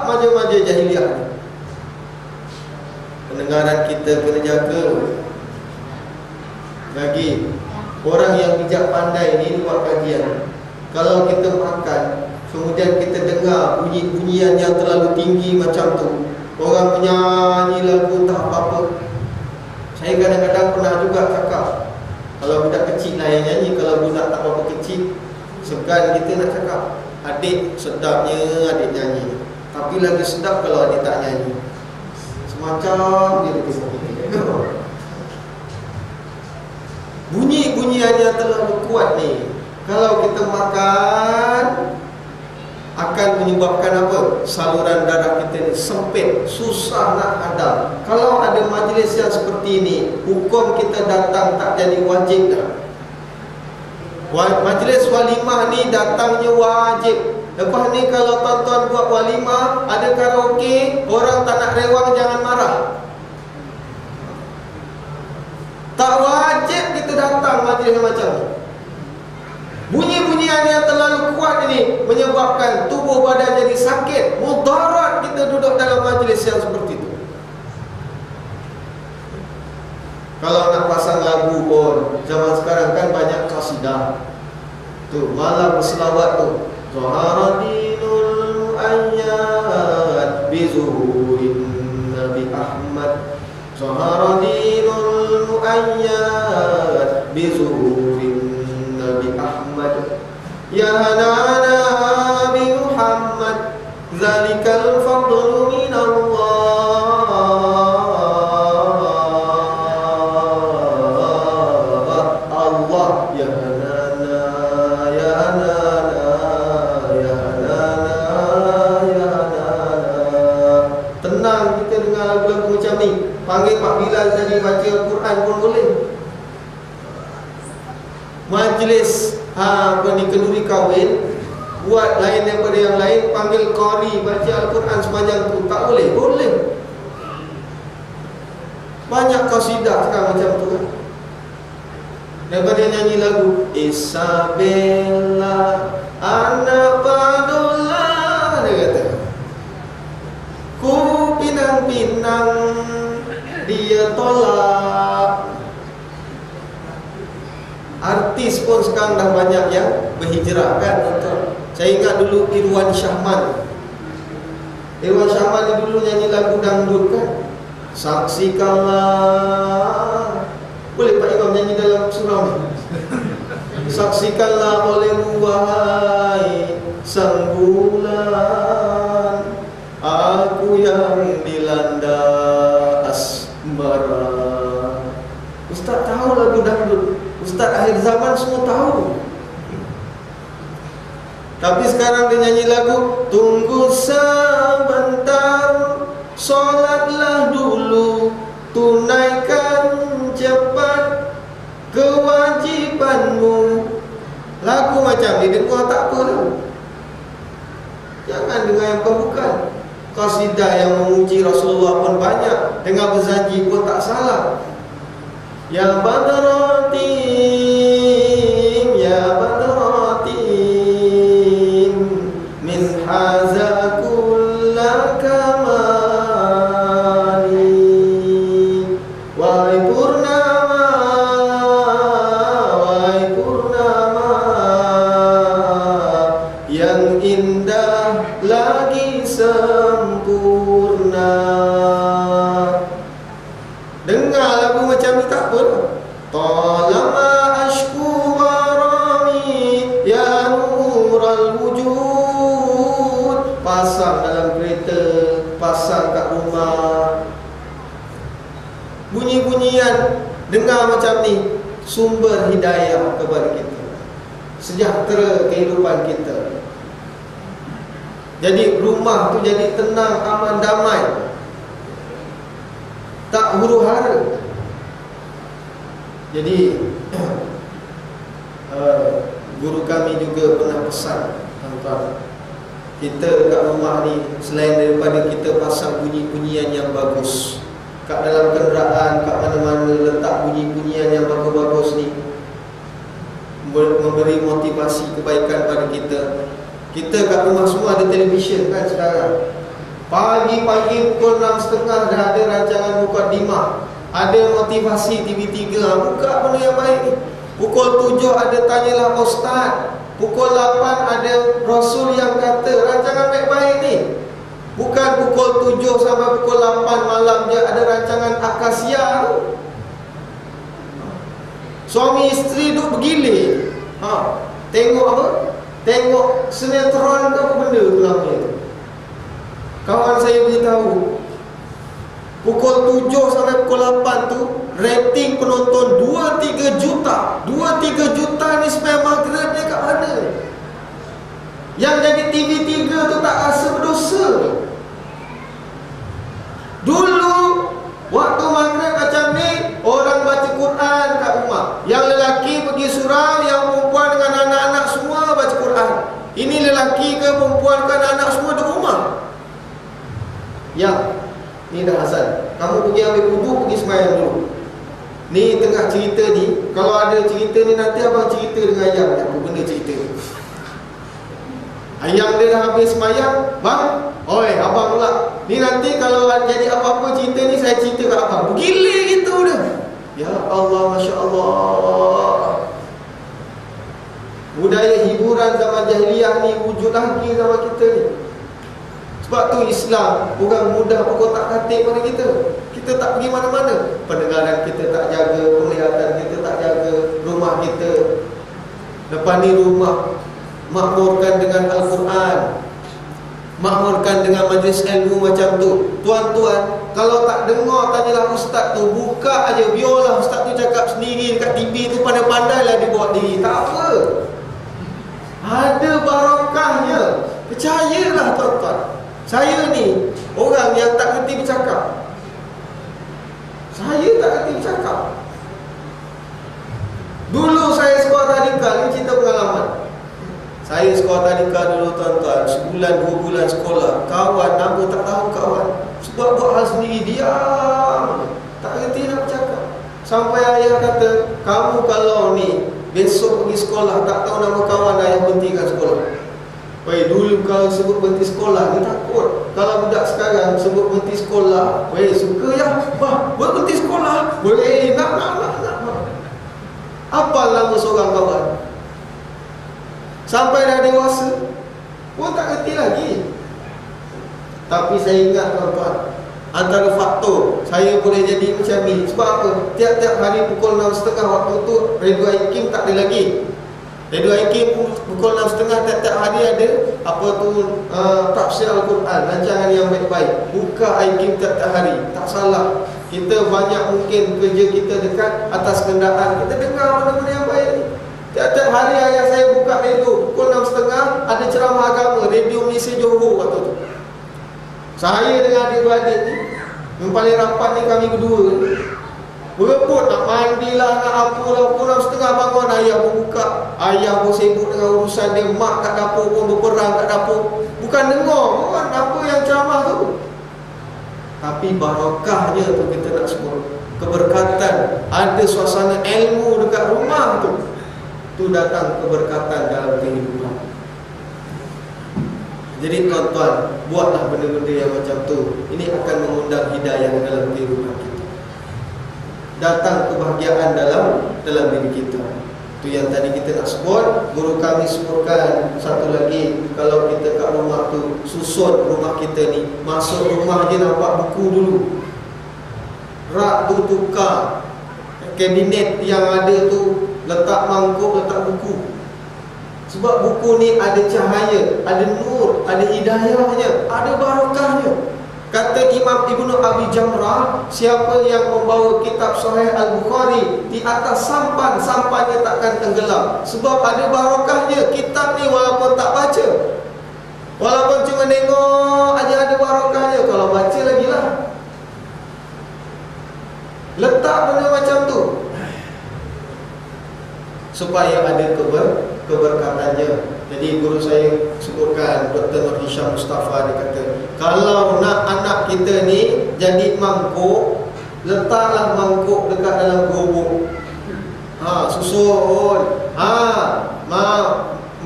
maja-maja jahiliah ni. Pendengaran kita kena jaga. Lagi orang yang bijak pandai ni buat kajian. Kalau kita makan, kemudian kita dengar bunyi-bunyian yang terlalu tinggi macam tu, orang penyanyi lagu tak apa-apa. Saya kadang-kadang pernah juga cakap, kalau budak kecil lah yang nyanyi, kalau budak tak apa-apa kecil, segan kita nak cakap, adik sedapnya adik nyanyi, tapi lagi sedap kalau adik tak nyanyi. Semacam dia lebih sedap. Bunyi-bunyian yang terlalu kuat ni, kalau kita makan, akan menyebabkan apa? Saluran darah kita ni sempit, susah nak hadam. Kalau ada majlis yang seperti ini, hukum kita datang tak jadi wajib dah. Majlis walimah ni datangnya wajib. Lepas ni kalau tuan-tuan buat walimah, ada karaoke, orang tak nak rewang, jangan marah. Tak wajib kita datang majlis macam ni. Bunyi-bunyian yang terlalu kuat ini menyebabkan tubuh badan jadi sakit. Mudarat kita duduk dalam majlis yang seperti itu. Kalau nak pasang lagu pun, zaman sekarang kan banyak qasidah. Tu malam berselawat tu, Zaharadinul Mu'ayyad Bizuhurin Nabi Ahmad, Zaharadinul Mu'ayyad Bizuhurin Nabi Ahmad, Ya Nabi Muhammad, Zalikal fadlu minallah, Allah ya nana, ya nana, ya nana, ya nana. Tenang kita dengar lagu-lagu macam ni. Panggil Pak Bilal tadi baca Al-Quran pun boleh. Majlis kenduri kahwin, buat lain daripada yang lain, panggil qari baca Al-Quran sepanjang tu, tak boleh? Boleh. Banyak qasidah sekarang macam tu kan. Daripada nyanyi lagu Isabella anak Padullah, dia kata, ku pinang-pinang dia tolak. Artis pun sekarang dah banyak yang berhijrah kan, tuan. Saya ingat dulu Irwan Syahman. Irwan Syahman ni dulu nyanyi lagu dangdut kan. Saksikanlah. Boleh Pak Imam nyanyi dalam surau ni. Saksikanlah oleh wahai sang bulan, aku yang dilanda asmara. Ustaz tahu lagu dangdut. Ustaz akhir zaman semua tahu. Tapi sekarang dia nyanyi lagu tunggu sebentar, solatlah dulu, tunaikan cepat kewajibanmu. Lagu macam ni dengar tak apa tu. Jangan dengar yang bukan. Qasidah yang memuji Rasulullah pun banyak, dengar berzaji pun tak salah. Ya Badratin, ya Badratin, min haza kulla kamali. Wahai purnama bunyian dengar macam ni, sumber hidayah kepada kita, sejahtera kehidupan kita. Jadi rumah tu jadi tenang, aman, damai, tak huru-hara. Jadi guru kami juga pernah pesan, tuan-tuan, kita dekat rumah ni, selain daripada kita pasang bunyi-bunyian yang bagus, kat dalam kenderaan, kat mana-mana letak bunyi-bunyian yang bagus-bagus ni, memberi motivasi kebaikan pada kita. Kita kat rumah semua ada televisyen kan sekarang. Pagi-pagi pukul 6.30 dah ada rancangan mukadimah, ada motivasi TV3, buka benda yang baik ni. Pukul 7 ada tanyalah ustaz, pukul 8 ada Rasul yang kata, rancangan baik-baik ni. Bukan pukul 7 sampai pukul 8 malam je ada rancangan akasia tu. Suami isteri duk bergilir, tengok apa? Tengok sinetron ke apa benda tu namanya tu. Kawan saya beritahu, pukul 7 sampai pukul 8 tu rating penonton 2-3 juta. 2-3 juta ni spam maghrib dia kat mana? Yang jadi TV3 tu tak rasa berdosa. Dulu waktu maghrib macam ni, orang baca Quran kat rumah. Yang lelaki pergi surau, yang perempuan dengan anak-anak semua baca Quran. Ini lelaki ke perempuan ke anak-anak semua di rumah. Yang ni dah azan, kamu pergi ambil wuduk, pergi sembahyang dulu. Ni tengah cerita ni, kalau ada cerita ni nanti abang cerita dengan ayam. Apa benda cerita? Ayam dia dah habis sembahyang, bang, oi abang pula. Ni nanti kalau jadi apa-apa cerita ni saya cerita kat abang. Bergilir gitu dah. Ya Allah, Masya Allah. Budaya hiburan zaman jahiliah ni wujud lagi zaman kita ni. Sebab tu Islam orang mudah berkotak-katik pada kita. Kita tak pergi mana-mana. Pendengaran kita tak jaga, penglihatan kita tak jaga, rumah kita, depan ni rumah makmurkan dengan Al-Quran, makmurkan dengan majlis ilmu macam tu. Tuan-tuan, kalau tak dengar tanyalah ustaz tu, buka aja, biarlah ustaz tu cakap sendiri dekat TV tu, pandai-pandailah dia buat diri. Tak apa, ada barakahnya. Percayalah tuan-tuan. Saya ni orang yang tak kerti bercakap. Saya tak kerti bercakap. Dulu saya sekolah tadika, ni cerita pengalaman. Saya sekolah tadika dulu tuan-tuan, sebulan 2 bulan sekolah. Kawan nama tak tahu kawan, sebab buat hal sendiri, diam, tak kerti nak bercakap. Sampai ayah kata, kamu kalau ni besok pergi sekolah tak tahu nama kawan, ayah berhentikan sekolah. Weh, dulu kalau sebut berhenti sekolah ni takut. Kalau budak sekarang sebut berhenti sekolah, weh suka ya, wah berhenti sekolah, weh nak. Apa nama seorang kawan? Sampai dah dewasa pun tak kerti lagi. Tapi saya ingat tuan-tuan, antara faktor saya boleh jadi macam ni sebab apa? Tiap-tiap hari pukul 6.30 waktu tu Radio Aikim tak ada lagi. Radio Aikim pukul 6.30 tiap-tiap hari ada apa tu, tafsir Al-Quran, rancangan yang baik-baik. Buka Aikim tiap-tiap hari, tak salah. Kita banyak mungkin kerja kita dekat atas kenderaan, kita dengar benda-benda yang baik ni. Tiap-tiap hari ayah saya buka radio pukul 6.30 ada ceramah agama, Radio Malaysia Johor waktu tu. Saya dengan adik-beradik ni, yang paling rapat ni kami berdua ni, berebut nak mandilah, nak apalah. Pukul 6.30 bangun, ayah pun buka. Ayah pun sibuk dengan urusan dia. Mak kat dapur pun berperang kat dapur. Bukan dengar kan apa yang ceramah tu, tapi barakahnya tu kita nak sebut. Keberkatan, ada suasana ilmu dekat rumah tu, tu datang keberkatan dalam kehidupan. Jadi tuan-tuan, buatlah benda-benda yang macam tu. Ini akan mengundang hidayah dalam kehidupan kita. Datang kebahagiaan dalam diri kita. Itu yang tadi kita nak sebut. Guru kami sebutkan satu lagi, kalau kita kat rumah tu, susun rumah kita ni, masuk rumah je nampak buku dulu. Rak tu tukar, kabinet yang ada tu letak mangkuk, letak buku. Sebab buku ni ada cahaya, ada nur, ada hidayahnya, ada barakahnya. Kata Imam Ibnu Abi Jamrah, siapa yang membawa kitab Sahih Al-Bukhari di atas sampan, sampannya takkan tenggelam. Sebab ada barakahnya. Kitab ni walaupun tak baca, walaupun cuma tengok aja, ada barakahnya. Kalau baca lagi lah. Letak benda macam tu supaya ada keberkatannya. Jadi guru saya sebutkan, Dr. Nur Hisham Mustafa, dia kata, kalau nak anak kita ni jadi mangkuk, letaklah mangkuk dekat dalam gubuk. Susun.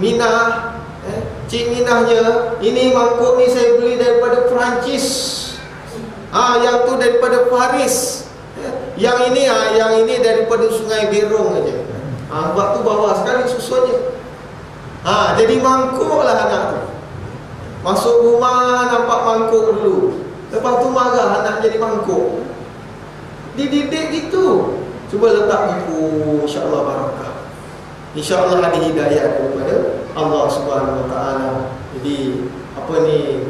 Minah, Cik Minahnya, ini mangkuk ni saya beli daripada Perancis. Yang tu daripada Paris. Yang ini daripada Sungai Berong aja. Sebab tu bawah sekali susunnya. Jadi mangkuk lah anak tu. Masuk rumah nampak mangkuk dulu, lepas tu marah anak jadi mangkuk. Dididik gitu. Cuba letak buku, insya-Allah barakah. Insya-Allah ada hidayah daripada Allah Subhanahu Wa Taala. Jadi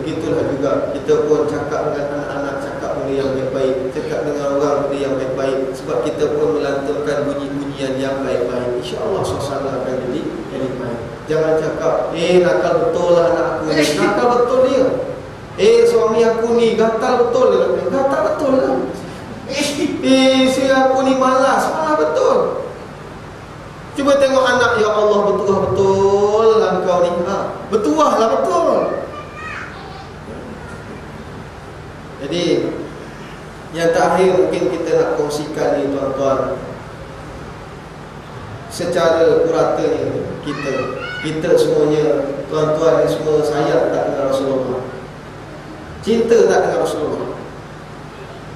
begitulah juga kita pun cakap dengan anak-anak, cakap benda yang baik-baik, cakap dengan orang benda yang baik-baik. Sebab kita pun melantunkan bunyi-bunyian yang baik-baik, insya-Allah suasana akan jadi baik. Jangan cakap, nakal betul lah anak aku ni. Nakal betul dia. Suami aku ni gatal betul dia. Gatal betul lah. Si aku ni malas betul. Cuba tengok anak, ya Allah, betul lah engkau ni. Betul lah, betul. Jadi yang terakhir mungkin kita nak kongsikan ni, tuan-tuan, secara puratanya kita semuanya, tuan-tuan ni semua sayang tak dengan Rasulullah, cinta tak dengan Rasulullah.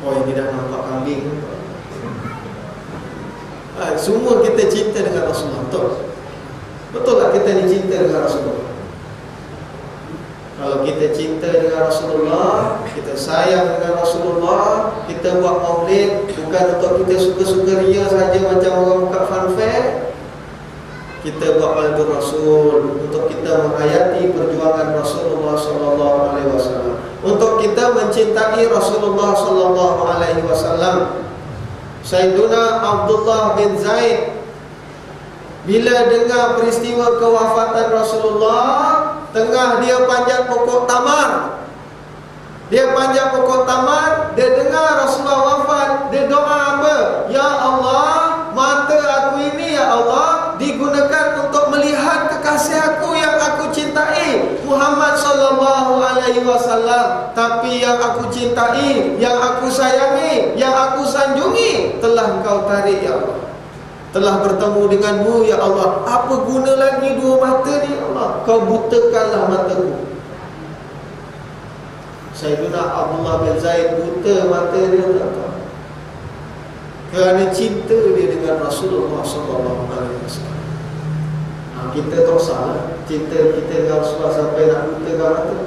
Ini dah nampak kambing. Semua kita cinta dengan Rasulullah. Betul tak kita ni cinta dengan Rasulullah? Kalau kita cinta dengan Rasulullah, kita sayang dengan Rasulullah, kita buat maulid bukan untuk kita suka-suka ria saja macam orang buka fanfare. Kita buat maulid Rasul untuk kita menghayati perjuangan Rasulullah sallallahu alaihi wasallam, untuk kita mencintai Rasulullah sallallahu alaihi wasallam. Sayyiduna Abdullah bin Zaid bila dengar peristiwa kewafatan Rasulullah, tengah dia panjat pokok tamar. Dia panjat pokok tamar, dia dengar Rasulullah wafat, dia doa apa? Ya Allah, mata aku ini ya Allah digunakan untuk melihat kekasih aku yang aku cintai, Muhammad sallallahu alaihi wasallam. Tapi yang aku cintai, yang aku sayangi, yang aku sanjungi telah Engkau tarik ya Allah. Telah bertemu denganmu ya Allah. Apa guna lagi dua mata ni ya Allah? Kau butakanlah mataku. Sayyidina Abdullah bin Zaid buta mata dia tak, kerana cinta dia dengan Rasulullah sallallahu alaihi wasallam. Kita tak salah cinta kita dengan Rasulullah sampai nak butakan mata.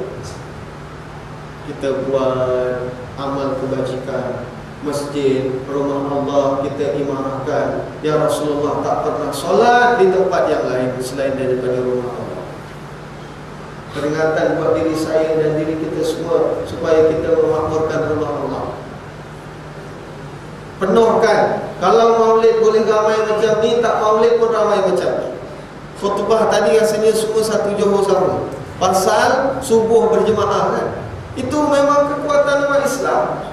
Kita buat amal kebajikan, masjid, rumah Allah kita imarahkan. Ya Rasulullah tak pernah solat di tempat yang lain selain daripada rumah Allah. Peringatan buat diri saya dan diri kita semua supaya kita memakmurkan rumah Allah. Penuhkan. Kalau maulid boleh ramai macam ni, tak maulid pun ramai macam ni. Khutbah tadi rasanya semua satu johor sama. Pasal subuh berjemaah kan. Itu memang kekuatan umat Islam.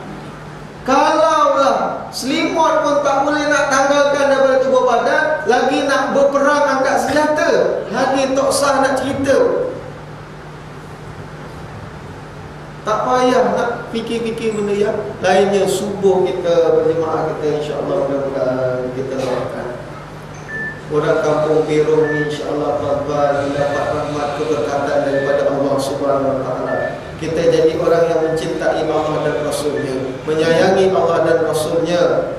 Kalaulah selimut pun tak boleh nak tanggalkan daripada tubuh badan, lagi nak berperang angkat senjata, lagi tak sah nak cerita. Tak payah nak fikir-fikir benda yang lainnya. Subuh kita berjemaah kita, insya-Allah mudah-mudahan kita doakan orang kampung Berong ni, insya-Allah tuan-tuan dapat rahmat keberkatan daripada Allah Subhanahu Wa Taala. Kita jadi orang yang mencintai Allah dan Rasulnya, menyayangi Allah dan Rasulnya.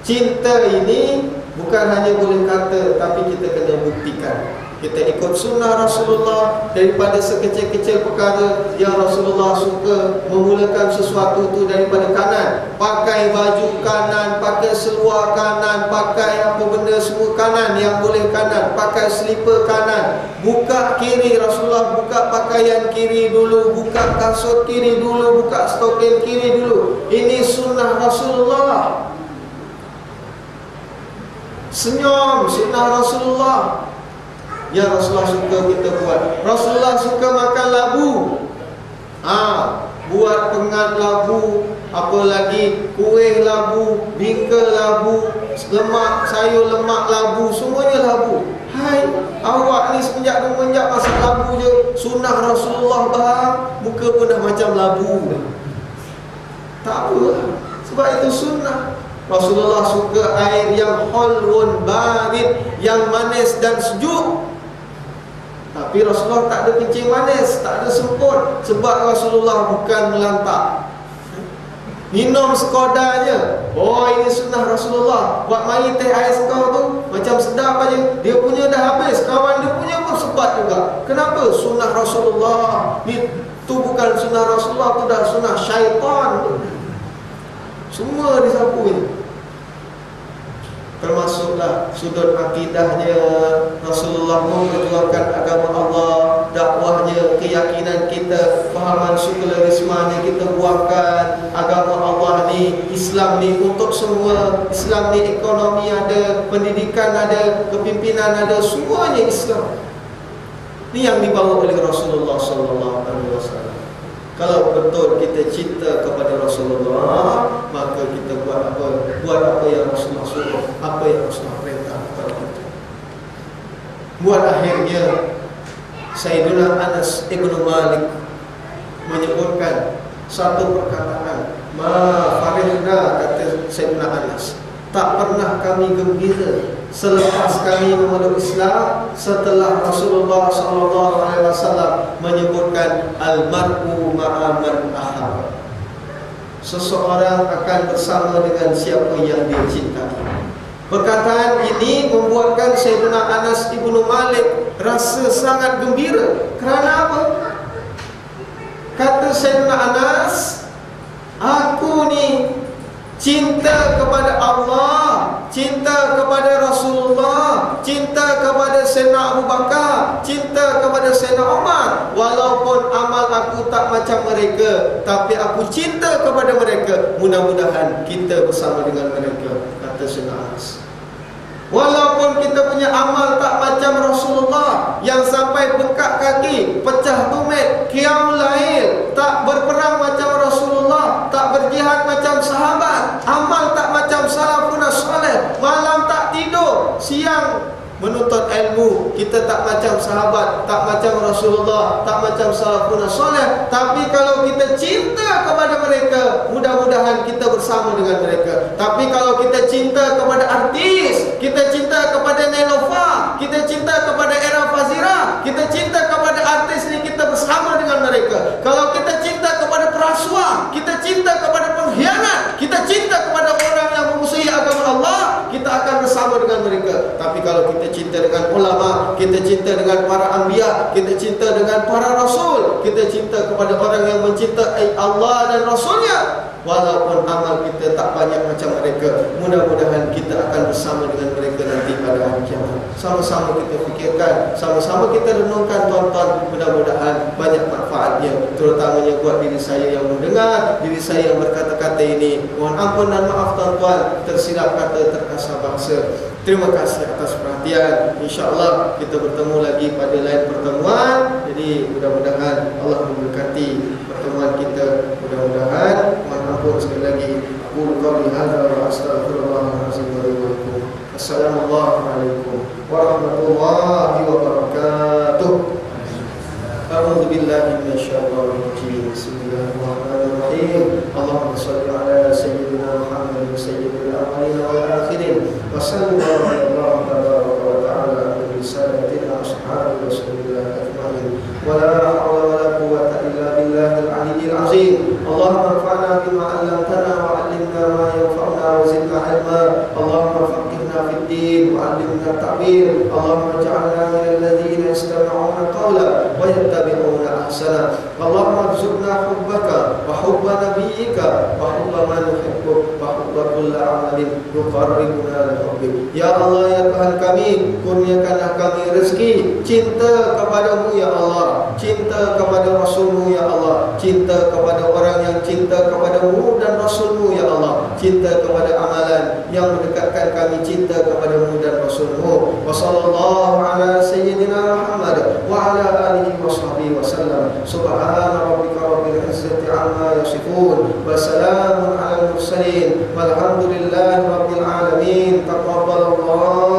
Cinta ini bukan hanya boleh kata, tapi kita kena bukti. buktikan. Kita ikut sunnah Rasulullah daripada sekecil-kecil perkara yang Rasulullah suka memulakan sesuatu itu daripada kanan. Pakai baju kanan, pakai seluar kanan, pakai apa benda semua kanan yang boleh kanan, pakai slipper kanan. Buka kiri, Rasulullah buka pakaian kiri dulu, buka kasut kiri dulu, buka stokin kiri dulu. Ini sunnah Rasulullah. Senyum, sunnah Rasulullah. Ya Rasulullah suka kita buat. Rasulullah suka makan labu. Buat pengat labu, apa lagi, kuih labu, bingka labu, lemak, sayur lemak labu, semuanya labu. Hai, awak ni semenjak masak labu je. Sunnah Rasulullah bang, muka pun dah macam labu. Tak apa, sebab itu sunnah. Rasulullah suka air yang hulwun barid, yang manis dan sejuk. Tapi Rasulullah tak ada kencing manis, tak ada sempur, sebab Rasulullah bukan melantak. Minum sekodarnya. Oh, ini sunnah Rasulullah. Buat mari teh ais kau tu macam sedap aja. Dia punya dah habis, kawan dia punya pun sebat juga. Kenapa? Sunnah Rasulullah. Itu bukan sunnah Rasulullah, itu dah sunnah syaitan. Semua disapuin. Termasuklah sudut akidahnya. Rasulullah memperjuangkan agama Allah, dakwahnya, keyakinan kita, fahaman sekularismanya kita buangkan. Agama Allah ni, Islam ni untuk semua. Islam ni ekonomi ada, pendidikan ada, kepimpinan ada, semuanya Islam. Ni yang dibawa oleh Rasulullah SAW. Kalau betul kita cinta kepada Rasulullah, maka kita buat apa? Buat apa yang Rasulullah suruh, apa yang Rasulullah perintah kepada kita. Buat akhirnya Sayyidina Anas Ibnu Malik menyebutkan satu perkataan, ma farihna, kata Sayyidina Anas, tak pernah kami gembira selepas kami memeluk Islam setelah Rasulullah SAW menyebutkan al-mar'u ma'a man ahab. Seseorang akan bersama dengan siapa yang dia cintai. Perkataan ini membuatkan Sayyidina Anas Ibnu Malik rasa sangat gembira. Kerana apa? Kata Sayyidina Anas, aku ni cinta kepada Allah, cinta kepada Rasulullah, cinta kepada Sayyidina Abu Bakar, cinta kepada Sayyidina Umar. Walaupun amal aku tak macam mereka, tapi aku cinta kepada mereka. Mudah-mudahan kita bersama dengan mereka, kata Sayyidina Anas. Walaupun kita punya amal tak macam Rasulullah, yang sampai bengkak kaki, pecah tumit, qiyamul lail, tak berperang macam Rasulullah, tak berjihad macam sahabat, amal tak macam salafun saleh, malam tak tidur, siang menuntut ilmu, kita tak macam sahabat, tak macam Rasulullah, tak macam salafun saleh. Tapi kalau kita cinta kepada mereka, mudah-mudahan kita bersama dengan mereka. Tapi kalau kita cinta kepada artis, kita cinta kepada Nelofa, kita cinta kepada Era Fazira, kita cinta kepada artis ni, kita bersama dengan mereka. Kalau kita cinta kepada perasuah, kita cinta kepada pengkhianat, kita cinta kepada orang yang memusuhi agama Allah, kita akan bersama dengan mereka. Tapi kalau kita cinta dengan ulama, kita cinta dengan para anbiya, kita cinta dengan para rasul, kita cinta kepada orang yang mencintai Allah dan Rasulnya, walaupun amal kita tak banyak macam mereka, mudah-mudahan kita akan bersama dengan mereka nanti pada hari kiamat. Sama-sama kita fikirkan, sama-sama kita renungkan tuan-tuan, mudah-mudahan banyak manfaatnya, terutamanya buat diri saya yang mendengar, diri saya yang berkata-kata ini. Mohon ampun dan maaf tuan-tuan, tersilap kata, terkasar bahasa. Terima kasih atas perhatian. InsyaAllah kita bertemu lagi pada lain pertemuan. Jadi mudah-mudahan Allah memberkati pertemuan kita. Mudah-mudahan. Mohon ampun sekali lagi. Aqulu qawli hadza wa astaghfirullahalazim wa lakum. Assalamualaikum warahmatullahi wabarakatuh. A'udzu billahi minasyaitonir rajim. Bismillahirrahmanirrahim. Allahumma shalli ala sayyidina Muhammad sayyidil awwalin wal akhirin. Wa sallallahu tabaraka wa ta'ala ala risalatina ashabi rasulillah ajma'in. Wa la hawla wa la quwwata illa billahil aliyyil azim. Allahumma anfa'na bima 'allamtana wa 'allimna ma yanfa'una wa zidna 'ilma. Allahumma faqihna fid din wa 'allimna ta'wil. Allahumma ja'alna minal ladzina yastami'una qawla wa yattabi'una ahsana. Allahumma arzuqna hubbaka wa hubba nabiyyika wa hubba man yuhibbuk wa hubba kulli amalin yuqarribuna ila rabbik. Ya Allah, ya Tuhan kami, kurniakanlah kami rezeki cinta kepadamu ya Allah, cinta kepada Rasulmu ya Allah, cinta kepada orang yang cinta kepadamu dan Rasulmu ya Allah, cinta kepada amalan yang mendekatkan kami cinta kepadamu dan Rasulmu. Wa sallallahu ala sayyidina Muhammad wa ala alihi wa sahbihi wa sallam. Subhana rabbika rabbil izzati amma yasifun wa salamun ala al mursalin walhamdulillahi rabbil alamin. Taqabbalallahu